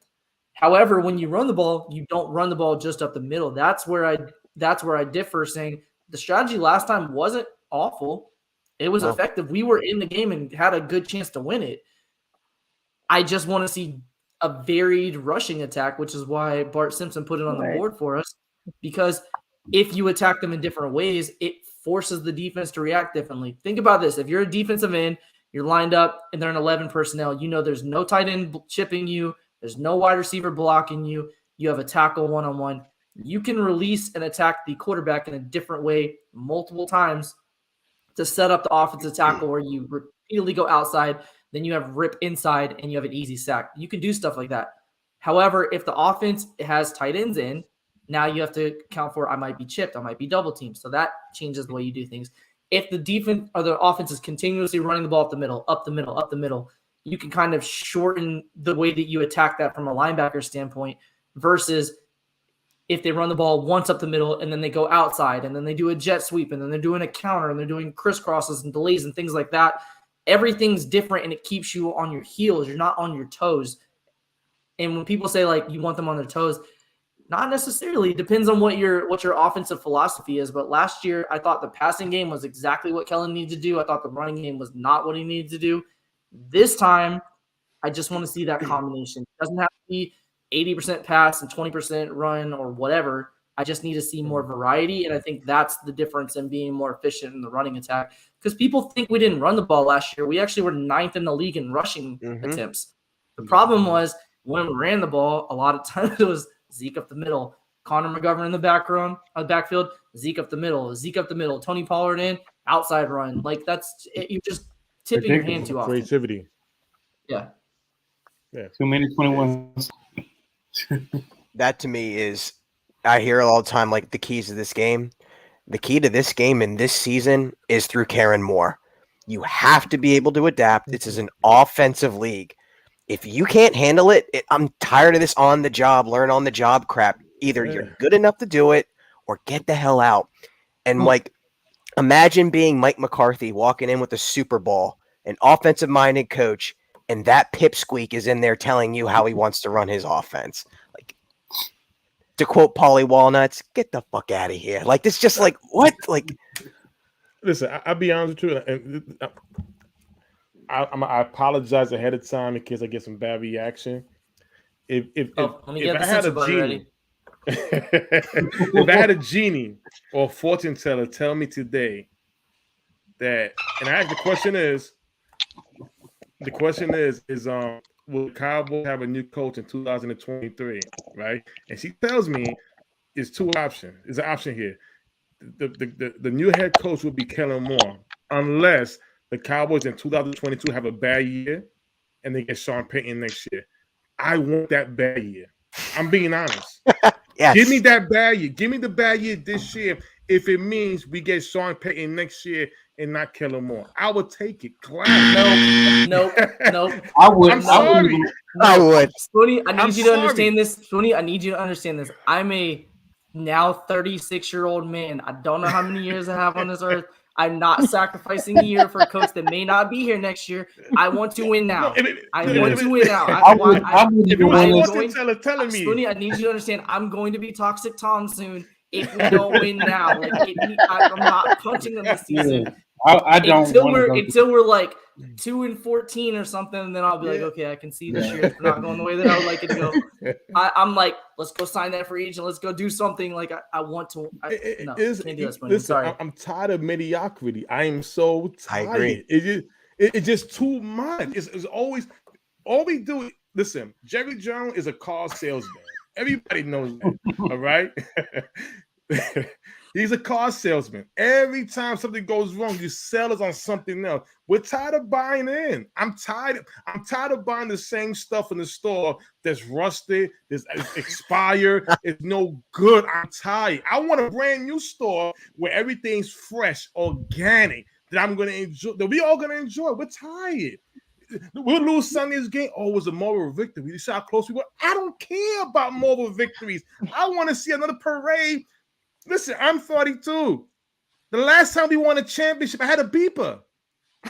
However, when you run the ball, you don't run the ball just up the middle. That's where I differ, saying the strategy last time wasn't awful. It was effective. We were in the game and had a good chance to win it. I just want to see a varied rushing attack, which is why Bart Simpson put it on the board for us. Because if you attack them in different ways, it forces the defense to react differently. Think about this. If you're a defensive end, you're lined up and they're in 11 personnel, you know there's no tight end chipping you, there's no wide receiver blocking you, you have a tackle one-on-one. You can release and attack the quarterback in a different way multiple times to set up the offensive tackle where you repeatedly go outside, then you have rip inside and you have an easy sack. You can do stuff like that. However, if the offense has tight ends in, now you have to account for I might be chipped, I might be double teamed. So that changes the way you do things. If the defense or the offense is continuously running the ball up the middle, you can kind of shorten the way that you attack that from a linebacker standpoint versus if they run the ball once up the middle and then they go outside and then they do a jet sweep and then they're doing a counter and they're doing crisscrosses and delays and things like that. Everything's different and it keeps you on your heels. You're not on your toes. And when people say like you want them on their toes, not necessarily. It depends on what your offensive philosophy is. But last year, I thought the passing game was exactly what Kellen needed to do. I thought the running game was not what he needed to do. This time, I just want to see that combination. It doesn't have to be 80% pass and 20% run or whatever. I just need to see more variety, and I think that's the difference in being more efficient in the running attack. Because people think we didn't run the ball last year. We actually were 9th in the league in rushing attempts. The problem was when we ran the ball, a lot of times it was Zeke up the middle, Connor McGovern in the backfield, Zeke up the middle, Tony Pollard in, outside run. Like that's you're just tipping your hand too often. Creativity. Yeah. Too many 21s. That to me is, I hear it all the time, like the keys to this game. The key to this game in this season is through Karen Moore. You have to be able to adapt. This is an offensive league. If you can't handle it, I'm tired of this on-the-job, learn-on-the-job crap. Either you're good enough to do it or get the hell out. And like, imagine being Mike McCarthy walking in with a Super Bowl, an offensive-minded coach, and that pipsqueak is in there telling you how he wants to run his offense. Like, to quote Paulie Walnuts, get the fuck out of here. Like, it's just like, what? Like, listen, I'll be honest with you. And I apologize ahead of time in case I get some bad reaction. If I had a genie, if I had a genie or a fortune teller tell me today that, and the question is, will Cowboys have a new coach in 2023? Right? And she tells me it's two options. There's an option here. The new head coach will be Kellen Moore, unless the Cowboys in 2022 have a bad year and they get Sean Payton next year. I want that bad year. I'm being honest. yes. Give me that bad year. Give me the bad year this year if it means we get Sean Payton next year and not Kellen Moore. I would take it. Nope. I would. I'm sorry. I would. Spoony, I need you to understand this. Spoony, I need you to understand this. I'm a now 36-year-old man. I don't know how many years I have on this earth. I'm not sacrificing a year for a coach that may not be here next year. I want to win now. I want to win now. Spoony, I need you to understand. I'm going to be Toxic Tom soon if we don't win now. I'm not punching them this season. I don't until we're like 2-14 or something, and then I'll be like, okay, I can see this year it's not going the way that I would like it to go. I'm like, let's go sign that free agent. Let's go do something. Like I want to. Can't do that, listen, sorry. I'm tired of mediocrity. I am so tired. I agree. It's just too much. It's always all we do. Listen, Jerry Jones is a car salesman. Everybody knows that. All right. He's a car salesman. Every time something goes wrong, you sell us on something else. We're tired of buying in. I'm tired of buying the same stuff in the store that's rusted, that's expired, it's no good. I'm tired. I want a brand new store where everything's fresh, organic, that I'm gonna enjoy, that we all gonna enjoy. We're tired. We'll lose Sunday's game. Oh, it was a moral victory. You see how close we were? I don't care about moral victories. I want to see another parade. Listen, I'm 42. The last time we won a championship, I had a beeper.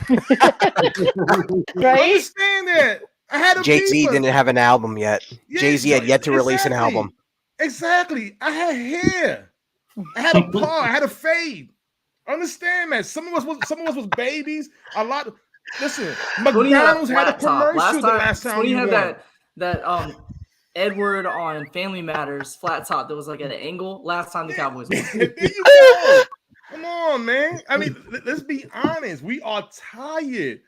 Right? Understand that? I had a Jay-Z beeper. didn't have an album yet. Yeah, Jay-Z had yet to release an album. Exactly. I had hair. I had a paw. I had a fade. Understand that? Some of us was babies. Listen, McDonald's had a commercial the last time we won. that Edward on Family Matters flat top that was like at an angle last time the Cowboys won. There you go. Come on, man. I mean, let's be honest. We are tired.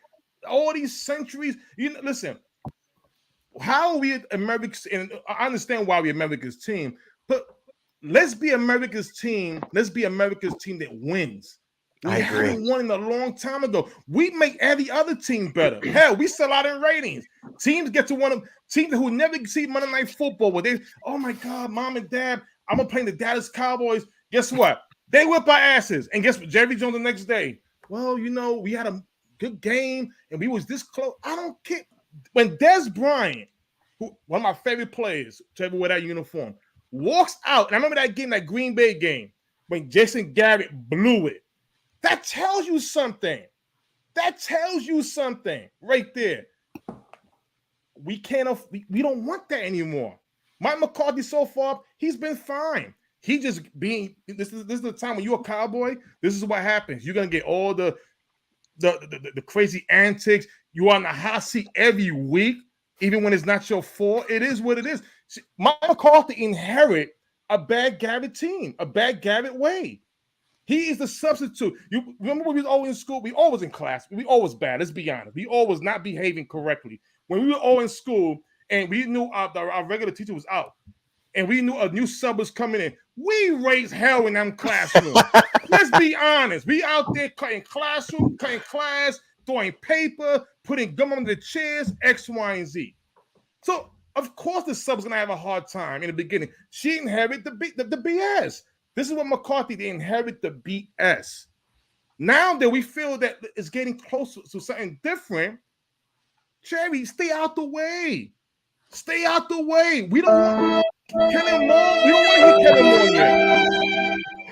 All these centuries. Listen. How are we America's? And I understand why we're America's team, but let's be America's team. Let's be America's team that wins. We haven't won in a long time ago. We make every other team better. Hell, we sell out in ratings. Teams get to one of teams who never see Monday Night Football where they, oh my God, mom and dad, I'm gonna play the Dallas Cowboys. Guess what? They whip our asses. And guess what? Jerry Jones the next day. Well, we had a good game and we was this close. I don't care. When Des Bryant, one of my favorite players to ever wear that uniform, walks out, and I remember that game, that Green Bay game, when Jason Garrett blew it. That tells you something. That tells you something right there. We don't want that anymore. Mike McCarthy so far, he's been fine. He just being this is the time when you're a Cowboy. This is what happens. You're gonna get all the crazy antics. You are in the hot seat every week, even when it's not your fault. It is what it is. Mike McCarthy inherit a bad Garrett team, a bad Garrett way. He is the substitute. You remember when we was always in school? We always in class. We always bad. Let's be honest. We always not behaving correctly. When we were all in school and we knew our regular teacher was out and we knew a new sub was coming in, we raised hell in them classrooms. Let's be honest. We out there cutting class, throwing paper, putting gum on the chairs, X, Y, and Z. So, of course, the sub's going to have a hard time in the beginning. She inherited the BS. This is what McCarthy, they inherit the BS. Now that we feel that it's getting closer to something different, Jerry, stay out the way. Stay out the way. We don't want Kellen Moore, we don't want to hear Kellen Moore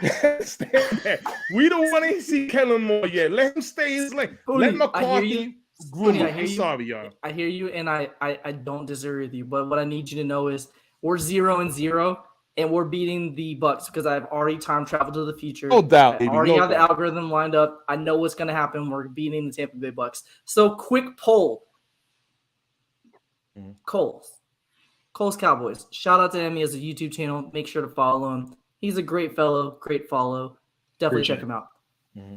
yet. Stand there. We don't want to see Kellen Moore yet. Let him stay his lane. Let McCarthy groom him. I'm sorry, y'all. I hear you, and I don't disagree with you. But what I need you to know is we're 0-0, and we're beating the Bucs because I've already time traveled to the future. No doubt, I already have the algorithm lined up. I know what's going to happen. We're beating the Tampa Bay Bucs. So, quick poll. Coles Cowboys. Shout out to him. He has a YouTube channel. Make sure to follow him. He's a great fellow. Great follow. Definitely check him out. Mm-hmm.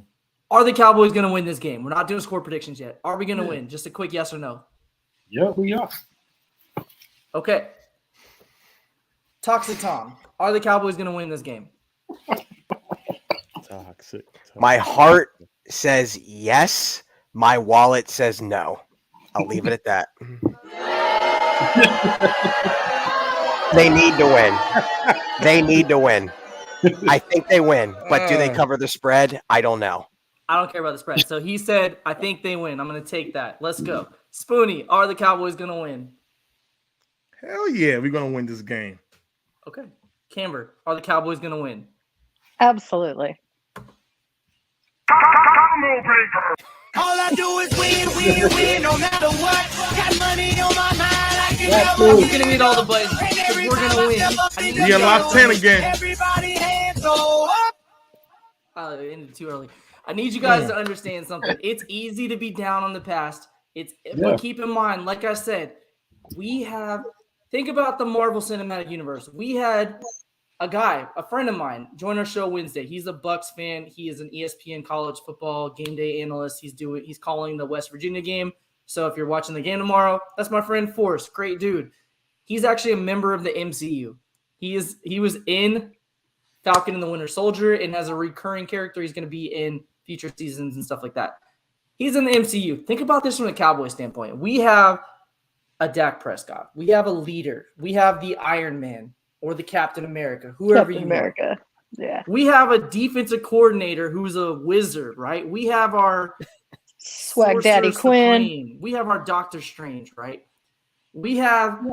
Are the Cowboys going to win this game? We're not doing score predictions yet. Are we going to win? Just a quick yes or no. Yep, we are. Okay. Toxic Tom. Are the Cowboys going to win this game? Toxic. My heart says yes. My wallet says no. I'll leave it at that. They need to win. They need to win. I think they win, but do they cover the spread? I don't know. I don't care about the spread. So he said, I think they win. I'm going to take that. Let's go. Spoonie, are the Cowboys going to win? Hell yeah, we're going to win this game. Okay. Camber, are the Cowboys going to win? Absolutely. All I do is win, no matter what. Got money on my mind. I'm going to need all the buttons because we're going to win. We got lock 10 again. Everybody hands go up. It ended too early. I need you guys to understand something. It's easy to be down on the past. But keep in mind, like I said, think about the Marvel Cinematic Universe. We had a friend of mine, join our show Wednesday. He's a Bucs fan. He is an ESPN college football game day analyst. He's calling the West Virginia game. So if you're watching the game tomorrow, that's my friend Forrest. Great dude. He's actually a member of the MCU. He was in Falcon and the Winter Soldier and has a recurring character. He's going to be in future seasons and stuff like that. He's in the MCU. Think about this from a Cowboy standpoint. We have a Dak Prescott. We have a leader. We have the Iron Man or the Captain America, whoever Captain you America. want. Yeah. We have a defensive coordinator who's a wizard, right? We have our Swag Daddy Quinn. Supreme. We have our Doctor Strange, right? We have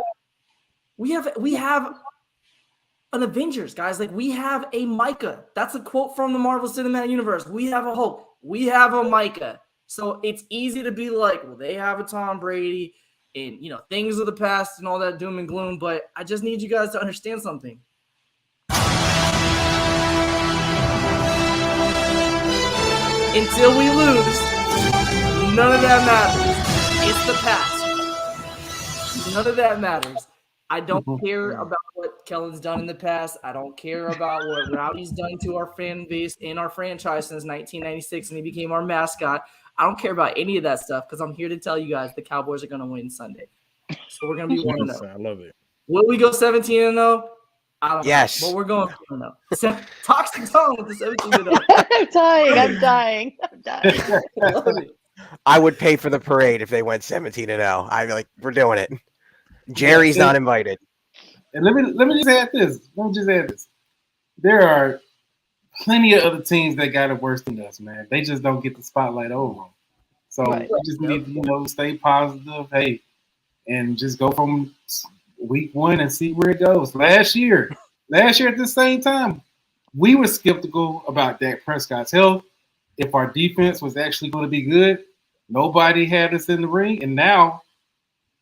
an Avengers, guys. Like, we have a Micah. That's a quote from the Marvel Cinematic Universe. We have a Hulk. We have a Micah. So it's easy to be like, well, they have a Tom Brady and, things of the past and all that doom and gloom. But I just need you guys to understand something. Until we lose, none of that matters. It's the past. None of that matters. I don't care about what Kellen's done in the past. I don't care about what Rowdy's done to our fan base and our franchise since 1996 and he became our mascot. I don't care about any of that stuff because I'm here to tell you guys the Cowboys are going to win Sunday. So we're going to be 1-0. I love it. Will we go 17-0? I don't Yes. know. But we're going 4-0. Toxic Tom with the 17-0. I'm dying. I love it. I would pay for the parade if they went 17-0. I'd be like, we're doing it. Jerry's not invited. And let me just add this. There are plenty of other teams that got it worse than us, man. They just don't get the spotlight over them. So we just need to, stay positive, and just go from week one and see where it goes. Last year at the same time, we were skeptical about Dak Prescott's health. If our defense was actually going to be good, nobody had us in the ring, and now.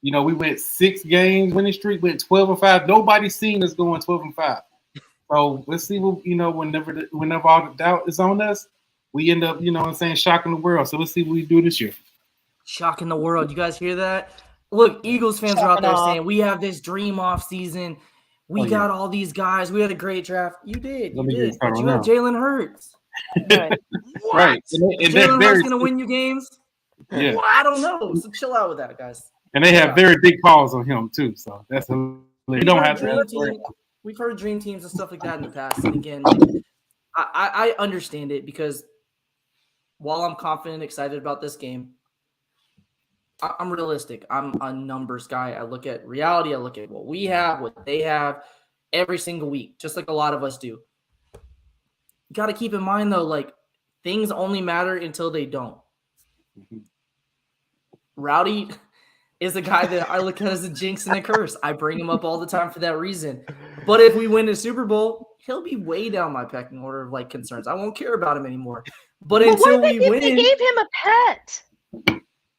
We went 6 games winning streak, went 12-5. Nobody's seen us going 12-5. So let's see what whenever all the doubt is on us, we end up, shocking the world. So let's see what we do this year. Shocking the world. You guys hear that? Look, Eagles fans are out there saying we have this dream off season. We got all these guys. We had a great draft. You did. But you have Jalen Hurts. Right. Right. And Jalen Hurts going to win you games? Yeah. I don't know. So chill out with that, guys. And they have very big calls on him too, so that's we don't have to. We've heard dream teams and stuff like that in the past, and again, I understand it because while I'm confident, excited about this game, I'm realistic. I'm a numbers guy. I look at reality. I look at what we have, what they have, every single week, just like a lot of us do. You got to keep in mind though, like things only matter until they don't. Rowdy. is a guy that I look at as a jinx and a curse. I bring him up all the time for that reason. But if we win a Super Bowl, he'll be way down my pecking order of like concerns. I won't care about him anymore. But until we win, they gave him a pet.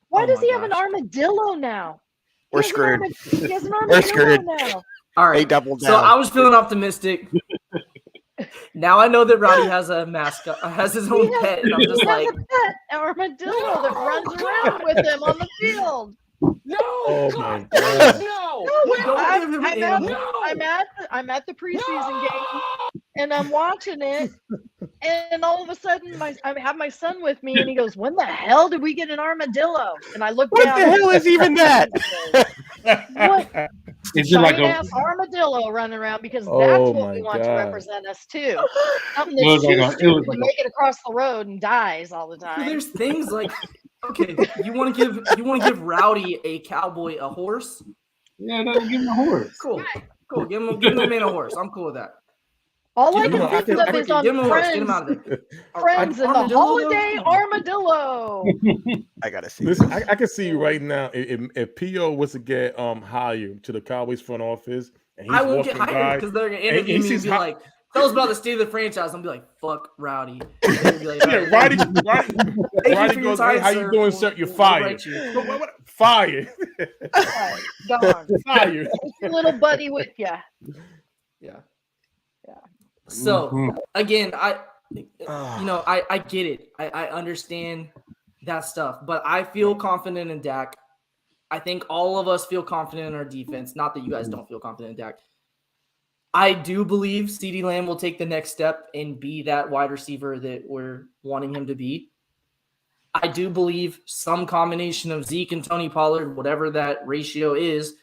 Why Oh does my he have an gosh. armadillo now? We're screwed. He has an We're armadillo screwed. now. all right. They doubled So down. I was feeling optimistic. Now I know that Rowdy has a mascot, has his own pet, and I'm just He like, has a pet armadillo that runs around with him on the field. Oh my god. don't give him an animal. I'm at the preseason game, and I'm watching it, and all of a sudden, I have my son with me, and he goes, "When the hell did we get an armadillo?" And I look What down. the hell is even that? What? Is it like Giant a? ass armadillo running around because that's Oh what my we want to God. represent us too. Something It was that's like too a- it was stupid like to a- make it across the road and dies all the So time. there's things like, okay, you want to give Rowdy a cowboy a horse? Yeah, no, give him a horse. Cool. Give him the man a horse. I'm cool with that. All I Give him can a- think of is on give him a horse. Get him Friends, out of there. Friends and the Armadillo, though? holiday armadillo. I gotta see. Listen, I can see you right now. If P.O. was to get hired to the Cowboys front office, and he's I won't get walking hired by, because they're gonna and interview he me and sees be how- like, "Tell us about the state of the franchise." I'm be like, "Fuck Rowdy." And they'll be like, yeah, "All right, Roddy for Roddy your goes, time, "Hey, how you sir. doing, sir? You're We'll fired." write you." What? Fired. Gone. Fired. Take your little buddy with you. Yeah. So Mhm. again, I get it. I understand that stuff, but I feel confident in Dak. I think all of us feel confident in our defense. Not that you guys don't feel confident in Dak. I do believe CeeDee Lamb will take the next step and be that wide receiver that we're wanting him to be. I do believe some combination of Zeke and Tony Pollard, whatever that ratio is,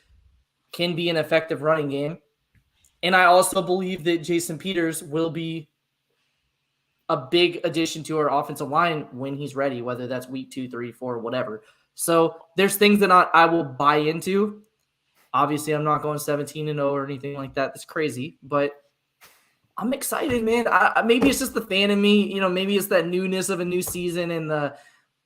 can be an effective running game. And I also believe that Jason Peters will be a big addition to our offensive line when he's ready, whether that's week 2, 3, 4, whatever. So there's things that I will buy into. Obviously, I'm not going 17-0 or anything like that. That's crazy, but I'm excited, man. Maybe it's just the fan in me. Maybe it's that newness of a new season and the,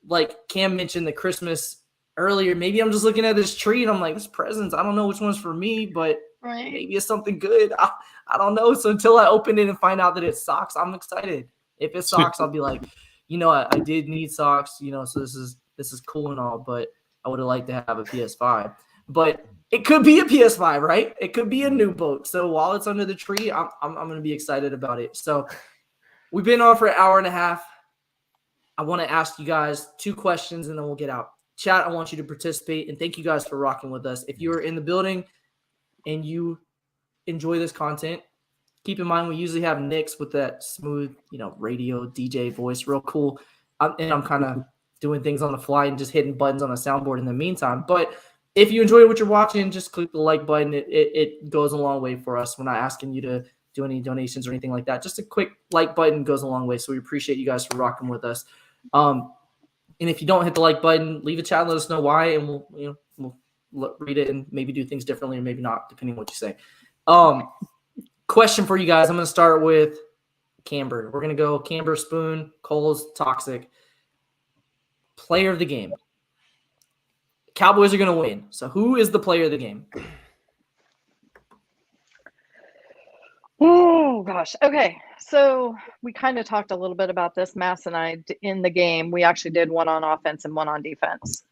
like Cam mentioned, the Christmas earlier. Maybe I'm just looking at this tree and I'm like, this presents. I don't know which one's for me, but Right. maybe it's something good. I don't know. So until I open it and find out that it's socks, I'm excited. If it's socks, I'll be like, I did need socks, so this is cool and all, but I would have liked to have a PS5. But it could be a PS5, right? It could be a new boat. So while it's under the tree, I'm going to be excited about it. So we've been on for an hour and a half. I want to ask you guys 2 questions and then we'll get out. Chat, I want you to participate, and thank you guys for rocking with us. If you are in the building and you enjoy this content, keep in mind we usually have Nick's with that smooth, radio DJ voice, real cool. And I'm kind of doing things on the fly and just hitting buttons on a soundboard in the meantime. But if you enjoy what you're watching, just click the like button. It goes a long way for us. We're not asking you to do any donations or anything like that. Just a quick like button goes a long way. So we appreciate you guys for rocking with us. And if you don't hit the like button, leave a chat and let us know why, and we'll read it and maybe do things differently or maybe not, depending on what you say. Question for you guys. I'm going to start with Camber. We're going to go Camber, Spoon, Coles, Toxic. Player of the game. Cowboys are going to win. So who is the player of the game? Oh, gosh. Okay. So we kind of talked a little bit about this, Mass and I, in the game. We actually did one on offense and one on defense.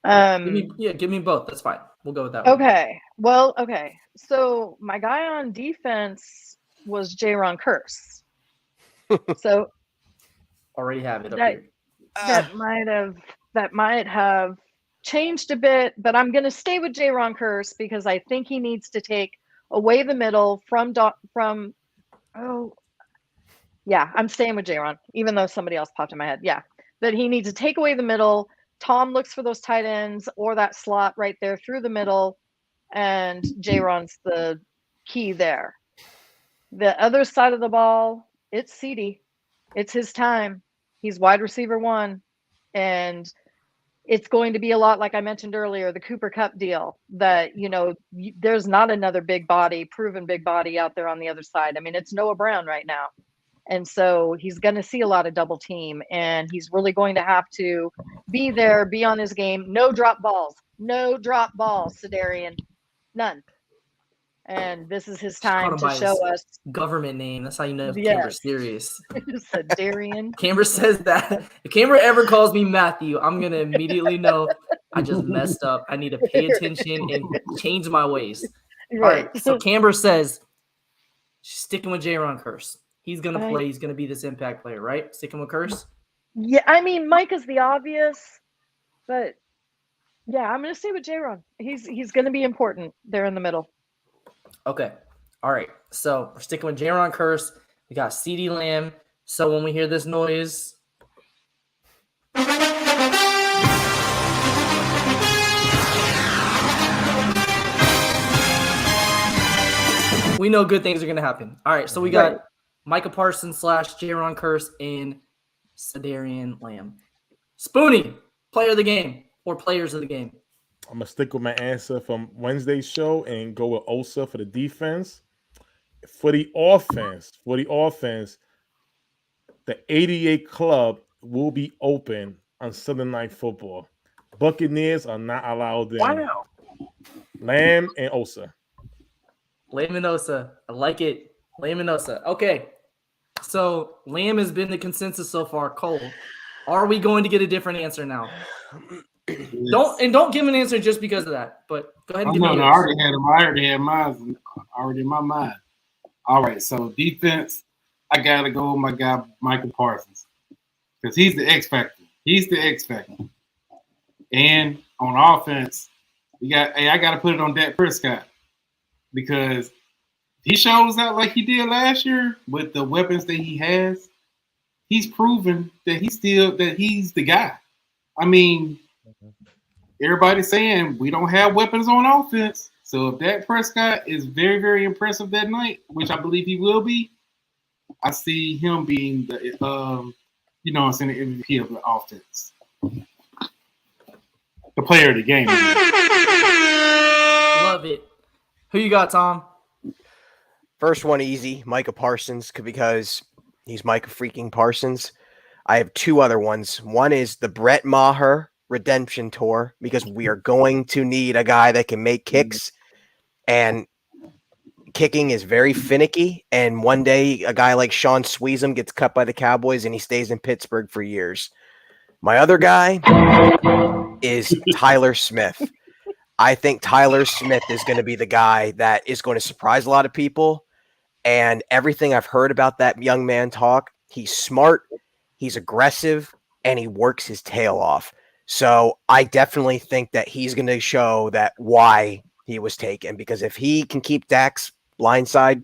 Give me both. That's fine. We'll go with that one. Okay. Well, okay. So my guy on defense was J-Ron Curse. So Already have it up that, here. that might have changed a bit, but I'm going to stay with J-Ron Curse because I think he needs to take away the middle I'm staying with J-Ron, even though somebody else popped in my head. Yeah, that he needs to take away the middle. Tom looks for those tight ends or that slot right there through the middle, and J-Ron's the key there. The other side of the ball, it's CeeDee. It's his time. He's wide receiver 1, and it's going to be a lot like I mentioned earlier, the Cooper Kupp deal, that, there's not another proven big body out there on the other side. I mean, it's Noah Brown right now. And so he's going to see a lot of double team, and he's really going to have to be there, be on his game. No drop balls. no drop balls, Sedarian. None. And this is his Call time him to by show his us. government name. That's how you know if Yes. Camber's serious. Sedarian. Camber says that. If Camber ever calls me Matthew, I'm going to immediately know I just messed up. I need to pay attention and change my ways. Right. All right. So Camber says, sticking with Jaron Curse. He's going to play. He's going to be this impact player, right? Sticking with Curse? Yeah, I mean, Mike is the obvious, but yeah, I'm going to stay with Jaron. He's going to be important there in the middle. Okay. All right. So we're sticking with Jaron Curse. We got CeeDee Lamb. So when we hear this noise, we know good things are going to happen. All right. So we got Micah Parsons / Jaron Curse and Sedarian Lamb. Spoonie, player of the game or players of the game. I'm gonna stick with my answer from Wednesday's show and go with Osa for the defense. For the offense, the 88 club will be open on Sunday Night Football. Buccaneers are not allowed in. Wow. Lamb and Osa. Lamb and Osa. I like it. Lamb and Osa. Okay. So Lamb has been the consensus so far. Cole, are we going to get a different answer now? Don't give an answer just because of that. But go ahead and give me yours. I already had mine already in my mind. All right, so defense, I gotta go with my guy Michael Parsons because he's the X factor. And on offense, I gotta put it on Dak Prescott because he shows out like he did last year with the weapons that he has. He's proven that he's the guy. I mean, everybody's saying we don't have weapons on offense. So if Dak Prescott is very, very impressive that night, which I believe he will be, I see him being the the MVP of the offense. The player of the game. Love it. Who you got, Tom? First one easy, Micah Parsons, because he's Micah freaking Parsons. I have two other ones. One is the Brett Maher Redemption Tour, because we are going to need a guy that can make kicks, and kicking is very finicky. And one day, a guy like Sean Sweezum gets cut by the Cowboys, and he stays in Pittsburgh for years. My other guy is Tyler Smith. I think Tyler Smith is going to be the guy that is going to surprise a lot of people. And everything I've heard about that young man talk, he's smart, he's aggressive, and he works his tail off. So I definitely think that he's going to show that why he was taken, because if he can keep Dak's blindside,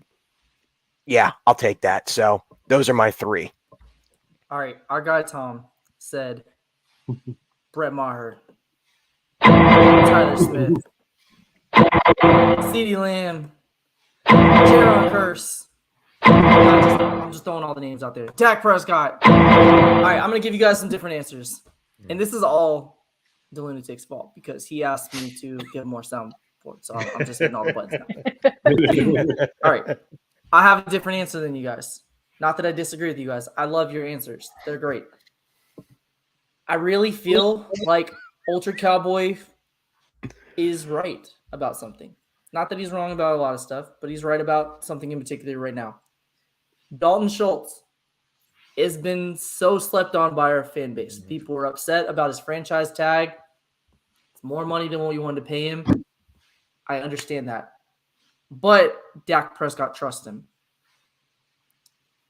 yeah, I'll take that. So those are my three. All right. Our guy, Tom, said Brett Maher, Tyler Smith, CeeDee Lamb, Jaron Curse. I'm just throwing all the names out there. Dak Prescott. All right, I'm going to give you guys some different answers. And this is all the Lunatic's fault because he asked me to give more sound for it. So I'm just hitting all the buttons now. All right. I have a different answer than you guys. Not that I disagree with you guys. I love your answers. They're great. I really feel like Ultra Cowboy is right about something. Not that he's wrong about a lot of stuff, but he's right about something in particular right now. Dalton Schultz has been so slept on by our fan base. People were upset about his franchise tag. It's more money than what we wanted to pay him. I understand that. But Dak Prescott trusts him.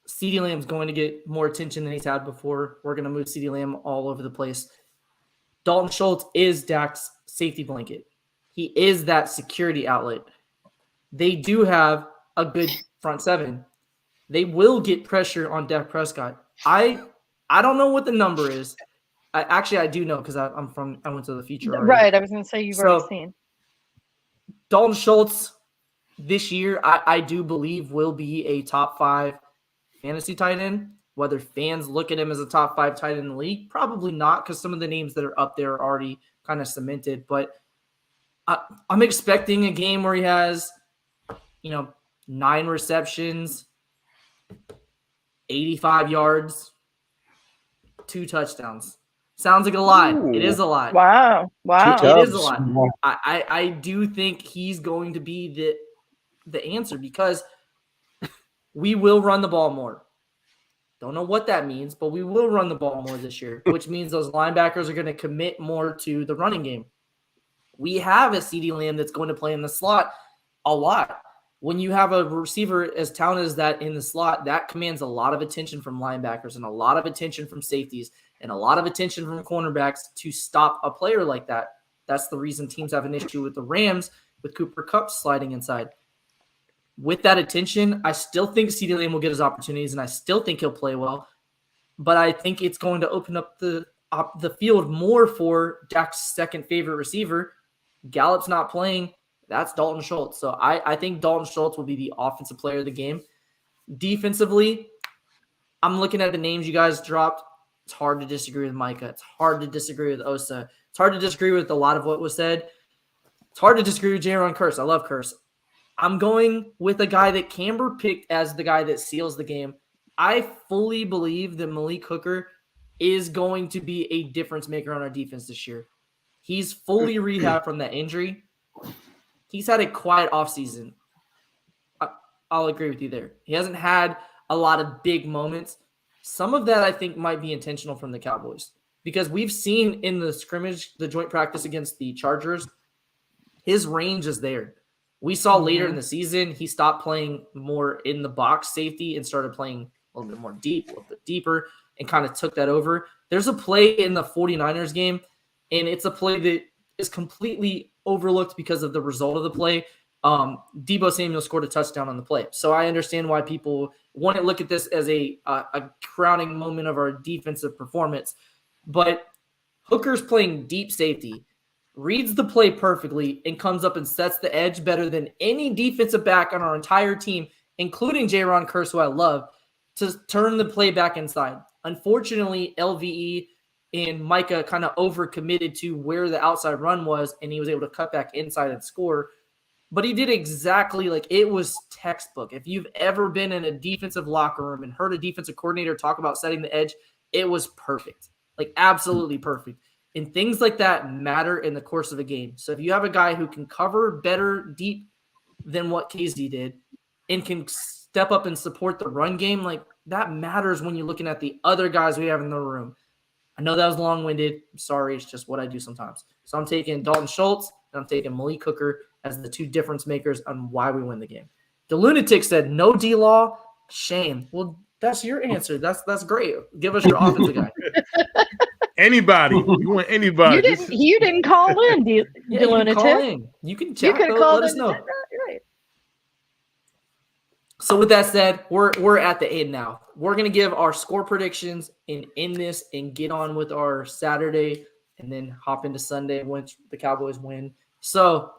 CeeDee Lamb's going to get more attention than he's had before. We're going to move CeeDee Lamb all over the place. Dalton Schultz is Dak's safety blanket. He is that security outlet. They do have a good front seven. They will get pressure on Dak Prescott. I don't know what the number is. I do know because I went to the future already. Right, I was going to say you've already seen. Dalton Schultz this year, I do believe will be a top 5 fantasy tight end. Whether fans look at him as a top 5 tight end in the league, probably not, because some of the names that are up there are already kind of cemented. But I'm expecting a game where he has, 9 receptions, 85 yards, 2 touchdowns. Sounds like a lot. It is a lot. Wow. It is a lot. I do think he's going to be the answer because we will run the ball more. Don't know what that means, but we will run the ball more this year, which means those linebackers are going to commit more to the running game. We have a CeeDee Lamb that's going to play in the slot a lot. When you have a receiver as talented as that in the slot, that commands a lot of attention from linebackers and a lot of attention from safeties and a lot of attention from cornerbacks to stop a player like that. That's the reason teams have an issue with the Rams with Cooper Kupp sliding inside. With that attention, I still think CeeDee Lamb will get his opportunities, and I still think he'll play well. But I think it's going to open up the field more for Dak's second favorite receiver. Gallup's not playing. That's Dalton Schultz. So I think Dalton Schultz will be the offensive player of the game. Defensively, I'm looking at the names you guys dropped. It's hard to disagree with Micah. It's hard to disagree with Osa. It's hard to disagree with a lot of what was said. It's hard to disagree with Jaron Kearse. I love Kearse. I'm going with a guy that Camber picked as the guy that seals the game. I fully believe that Malik Hooker is going to be a difference maker on our defense this year. He's fully rehabbed from that injury. He's had a quiet offseason. I'll agree with you there. He hasn't had a lot of big moments. Some of that I think might be intentional from the Cowboys because we've seen in the scrimmage, the joint practice against the Chargers, his range is there. We saw later in the season, he stopped playing more in the box safety and started playing a little bit more deep, a little bit deeper, and kind of took that over. There's a play in the 49ers game, and it's a play that is completely overlooked because of the result of the play. Deebo Samuel scored a touchdown on the play. So I understand why people want to look at this as a crowning moment of our defensive performance. But Hooker's playing deep safety, reads the play perfectly, and comes up and sets the edge better than any defensive back on our entire team, including Jaron Kearse, who I love, to turn the play back inside. Unfortunately, LVE and Micah kind of overcommitted to where the outside run was, and he was able to cut back inside and score. But he did exactly like it was textbook. If you've ever been in a defensive locker room and heard a defensive coordinator talk about setting the edge, it was perfect, like absolutely perfect. And things like that matter in the course of a game. So if you have a guy who can cover better deep than what KZ did and can step up and support the run game, like that matters when you're looking at the other guys we have in the room. I know that was long-winded. I'm sorry. It's just what I do sometimes. So I'm taking Dalton Schultz and I'm taking Malik Hooker as the two difference makers on why we win the game. The Lunatic said, no D-Law, shame. Well, that's your answer. That's great. Give us your offensive guy. Anybody. You want anybody. You didn't call in, Lunatic. Call in. You can chat. You could have called let us know. Right. So with that said, we're at the end now. We're going to give our score predictions and end this and get on with our Saturday and then hop into Sunday once the Cowboys win. So,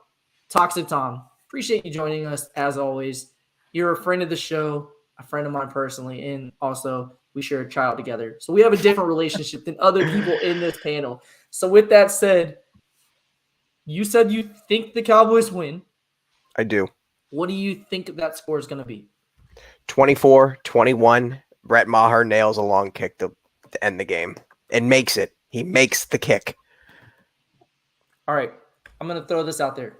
Toxic Tom, appreciate you joining us as always. You're a friend of the show, a friend of mine personally, and also we share a child together. So we have a different relationship than other people in this panel. So with that said, you said you think the Cowboys win. I do. What do you think that score is going to be? 24-21. Brett Maher nails a long kick to end the game and makes it. He makes the kick. All right. I'm going to throw this out there.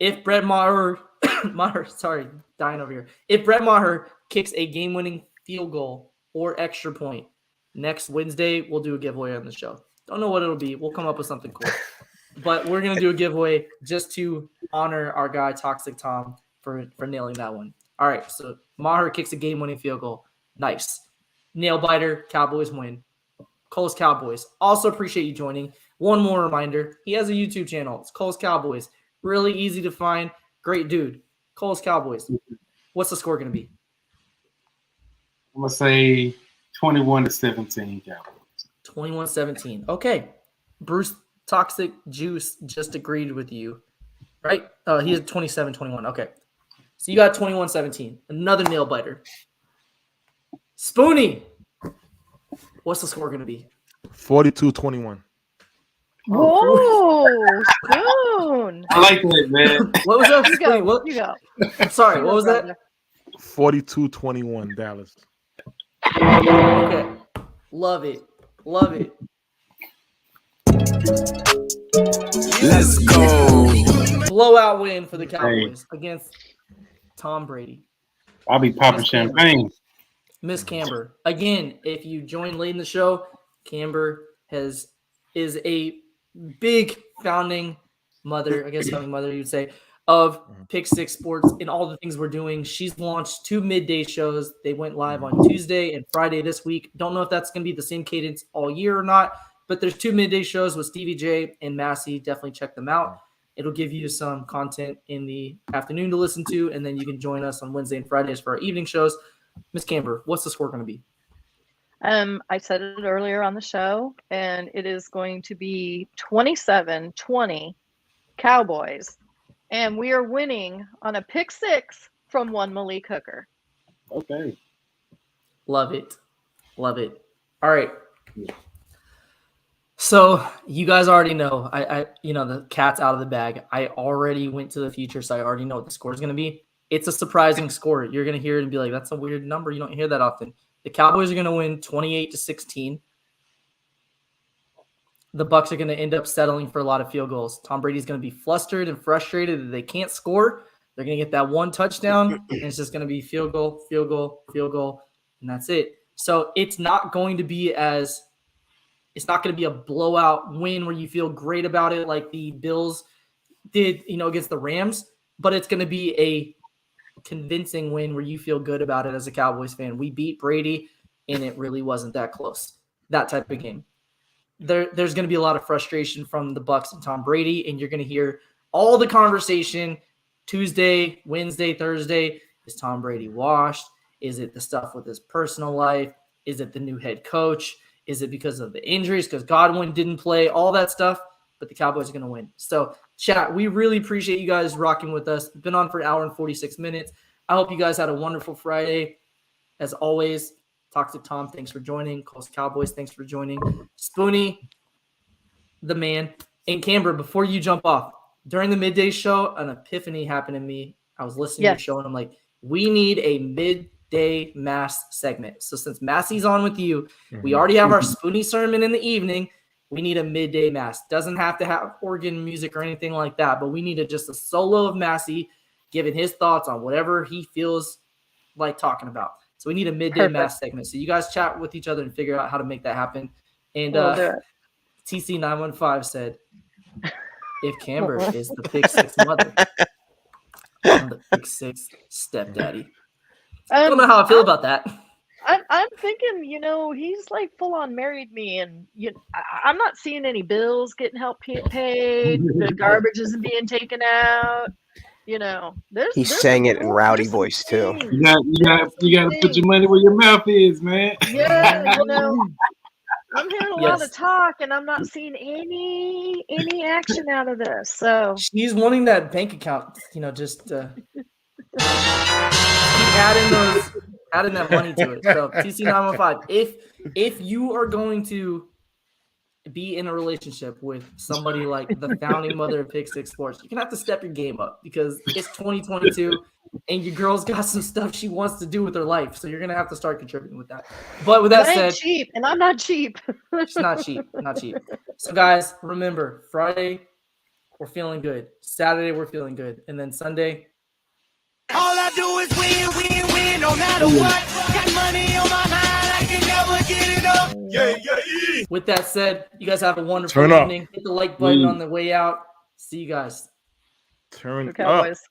If Brett Maher, dying over here. If Brett Maher kicks a game-winning field goal or extra point next Wednesday, we'll do a giveaway on the show. Don't know what it'll be. We'll come up with something cool. But we're going to do a giveaway just to honor our guy, Toxic Tom, for nailing that one. All right, so Maher kicks a game-winning field goal. Nice. Nail biter, Cowboys win. Cole's Cowboys. Also appreciate you joining. One more reminder, he has a YouTube channel. It's Cole's Cowboys. Really easy to find. Great dude. Cole's Cowboys. What's the score going to be? I'm going to say 21-17 Cowboys. 21-17. Okay. Bruce Toxic Juice just agreed with you, right? He has 27-21. Okay. So you got 21-17. Another nail biter. Spoonie. What's the score going to be? 42-21. Whoa, Spoon. I like that, man. What was that? You go. What? You go. Sorry, what was that? 42-21 Dallas. Okay. Love it. Love it. Let's go. Blowout win for the Cowboys against Tom Brady. I'll be popping champagne. Miss Camber. Again, if you joined late in the show, Camber is a big founding mother, I guess founding mother you'd say, of Pick Six Sports and all the things we're doing. She's launched 2 midday shows. They went live on Tuesday and Friday this week. Don't know if that's going to be the same cadence all year or not, but there's 2 midday shows with Stevie J and Massey. Definitely check them out. It'll give you some content in the afternoon to listen to, and then you can join us on Wednesday and Fridays for our evening shows. Miss Camber, what's the score going to be? I said it earlier on the show, and it is going to be 27-20 Cowboys. And we are winning on a pick 6 from one Malik Hooker. Okay. Love it. Love it. All right. So you guys already know, I the cat's out of the bag. I already went to the future, so I already know what the score is going to be. It's a surprising score. You're going to hear it and be like, that's a weird number. You don't hear that often. The Cowboys are going to win 28-16. The Bucs are going to end up settling for a lot of field goals. Tom Brady's going to be flustered and frustrated that they can't score. They're going to get that one touchdown, and it's just going to be field goal, field goal, field goal, and that's it. So it's not going to be a blowout win where you feel great about it like the Bills did, against the Rams, but it's going to be a convincing win where you feel good about it as a Cowboys fan. We beat Brady, and it really wasn't that close. That type of game. There's going to be a lot of frustration from the Bucs and Tom Brady, and you're going to hear all the conversation Tuesday, Wednesday, Thursday. Is Tom Brady washed? Is it the stuff with his personal life? Is it the new head coach? Is it because of the injuries? Because Godwin didn't play, all that stuff, but the Cowboys are going to win. So, chat, we really appreciate you guys rocking with us. We've been on for an hour and 46 minutes. I hope you guys had a wonderful Friday. As always, Toxic Tom, thanks for joining. Coast Cowboys, thanks for joining. Spoonie, the man. And Camber, before you jump off, during the midday show, an epiphany happened to me. I was listening to the show, and I'm like, we need a midday mass segment. So since Massey's on with you, we already have our Spoonie sermon in the evening. We need a midday mass. Doesn't have to have organ music or anything like that, but we need just a solo of Massey giving his thoughts on whatever he feels like talking about. So we need a midday mass segment. So you guys chat with each other and figure out how to make that happen. And TC915 said, if Camber is the Pick Six mother, I'm the Pick Six stepdaddy. I don't know how I feel about that. I'm thinking, he's like full on married me, and I'm not seeing any bills getting help paid. The garbage isn't being taken out. He's saying it in rowdy voice too. You got to put your money where your mouth is, man. Yeah, I'm hearing a lot of talk, and I'm not seeing any action out of this. So she's wanting that bank account, just keep adding that money to it. So TC915, if you are going to be in a relationship with somebody like the founding mother of Pick Six Sports, you're gonna have to step your game up because it's 2022 and your girl's got some stuff she wants to do with her life. So you're gonna have to start contributing with that. But with that said, cheap, and I'm not cheap. It's not cheap. So guys, remember, Friday we're feeling good. Saturday we're feeling good, and then Sunday. All I do is win, no matter what. Got money on my mind, I can never get it up. Yeah. With that said, you guys have a wonderful evening. Hit the like button on the way out. See you guys. Turn Cowboys. up.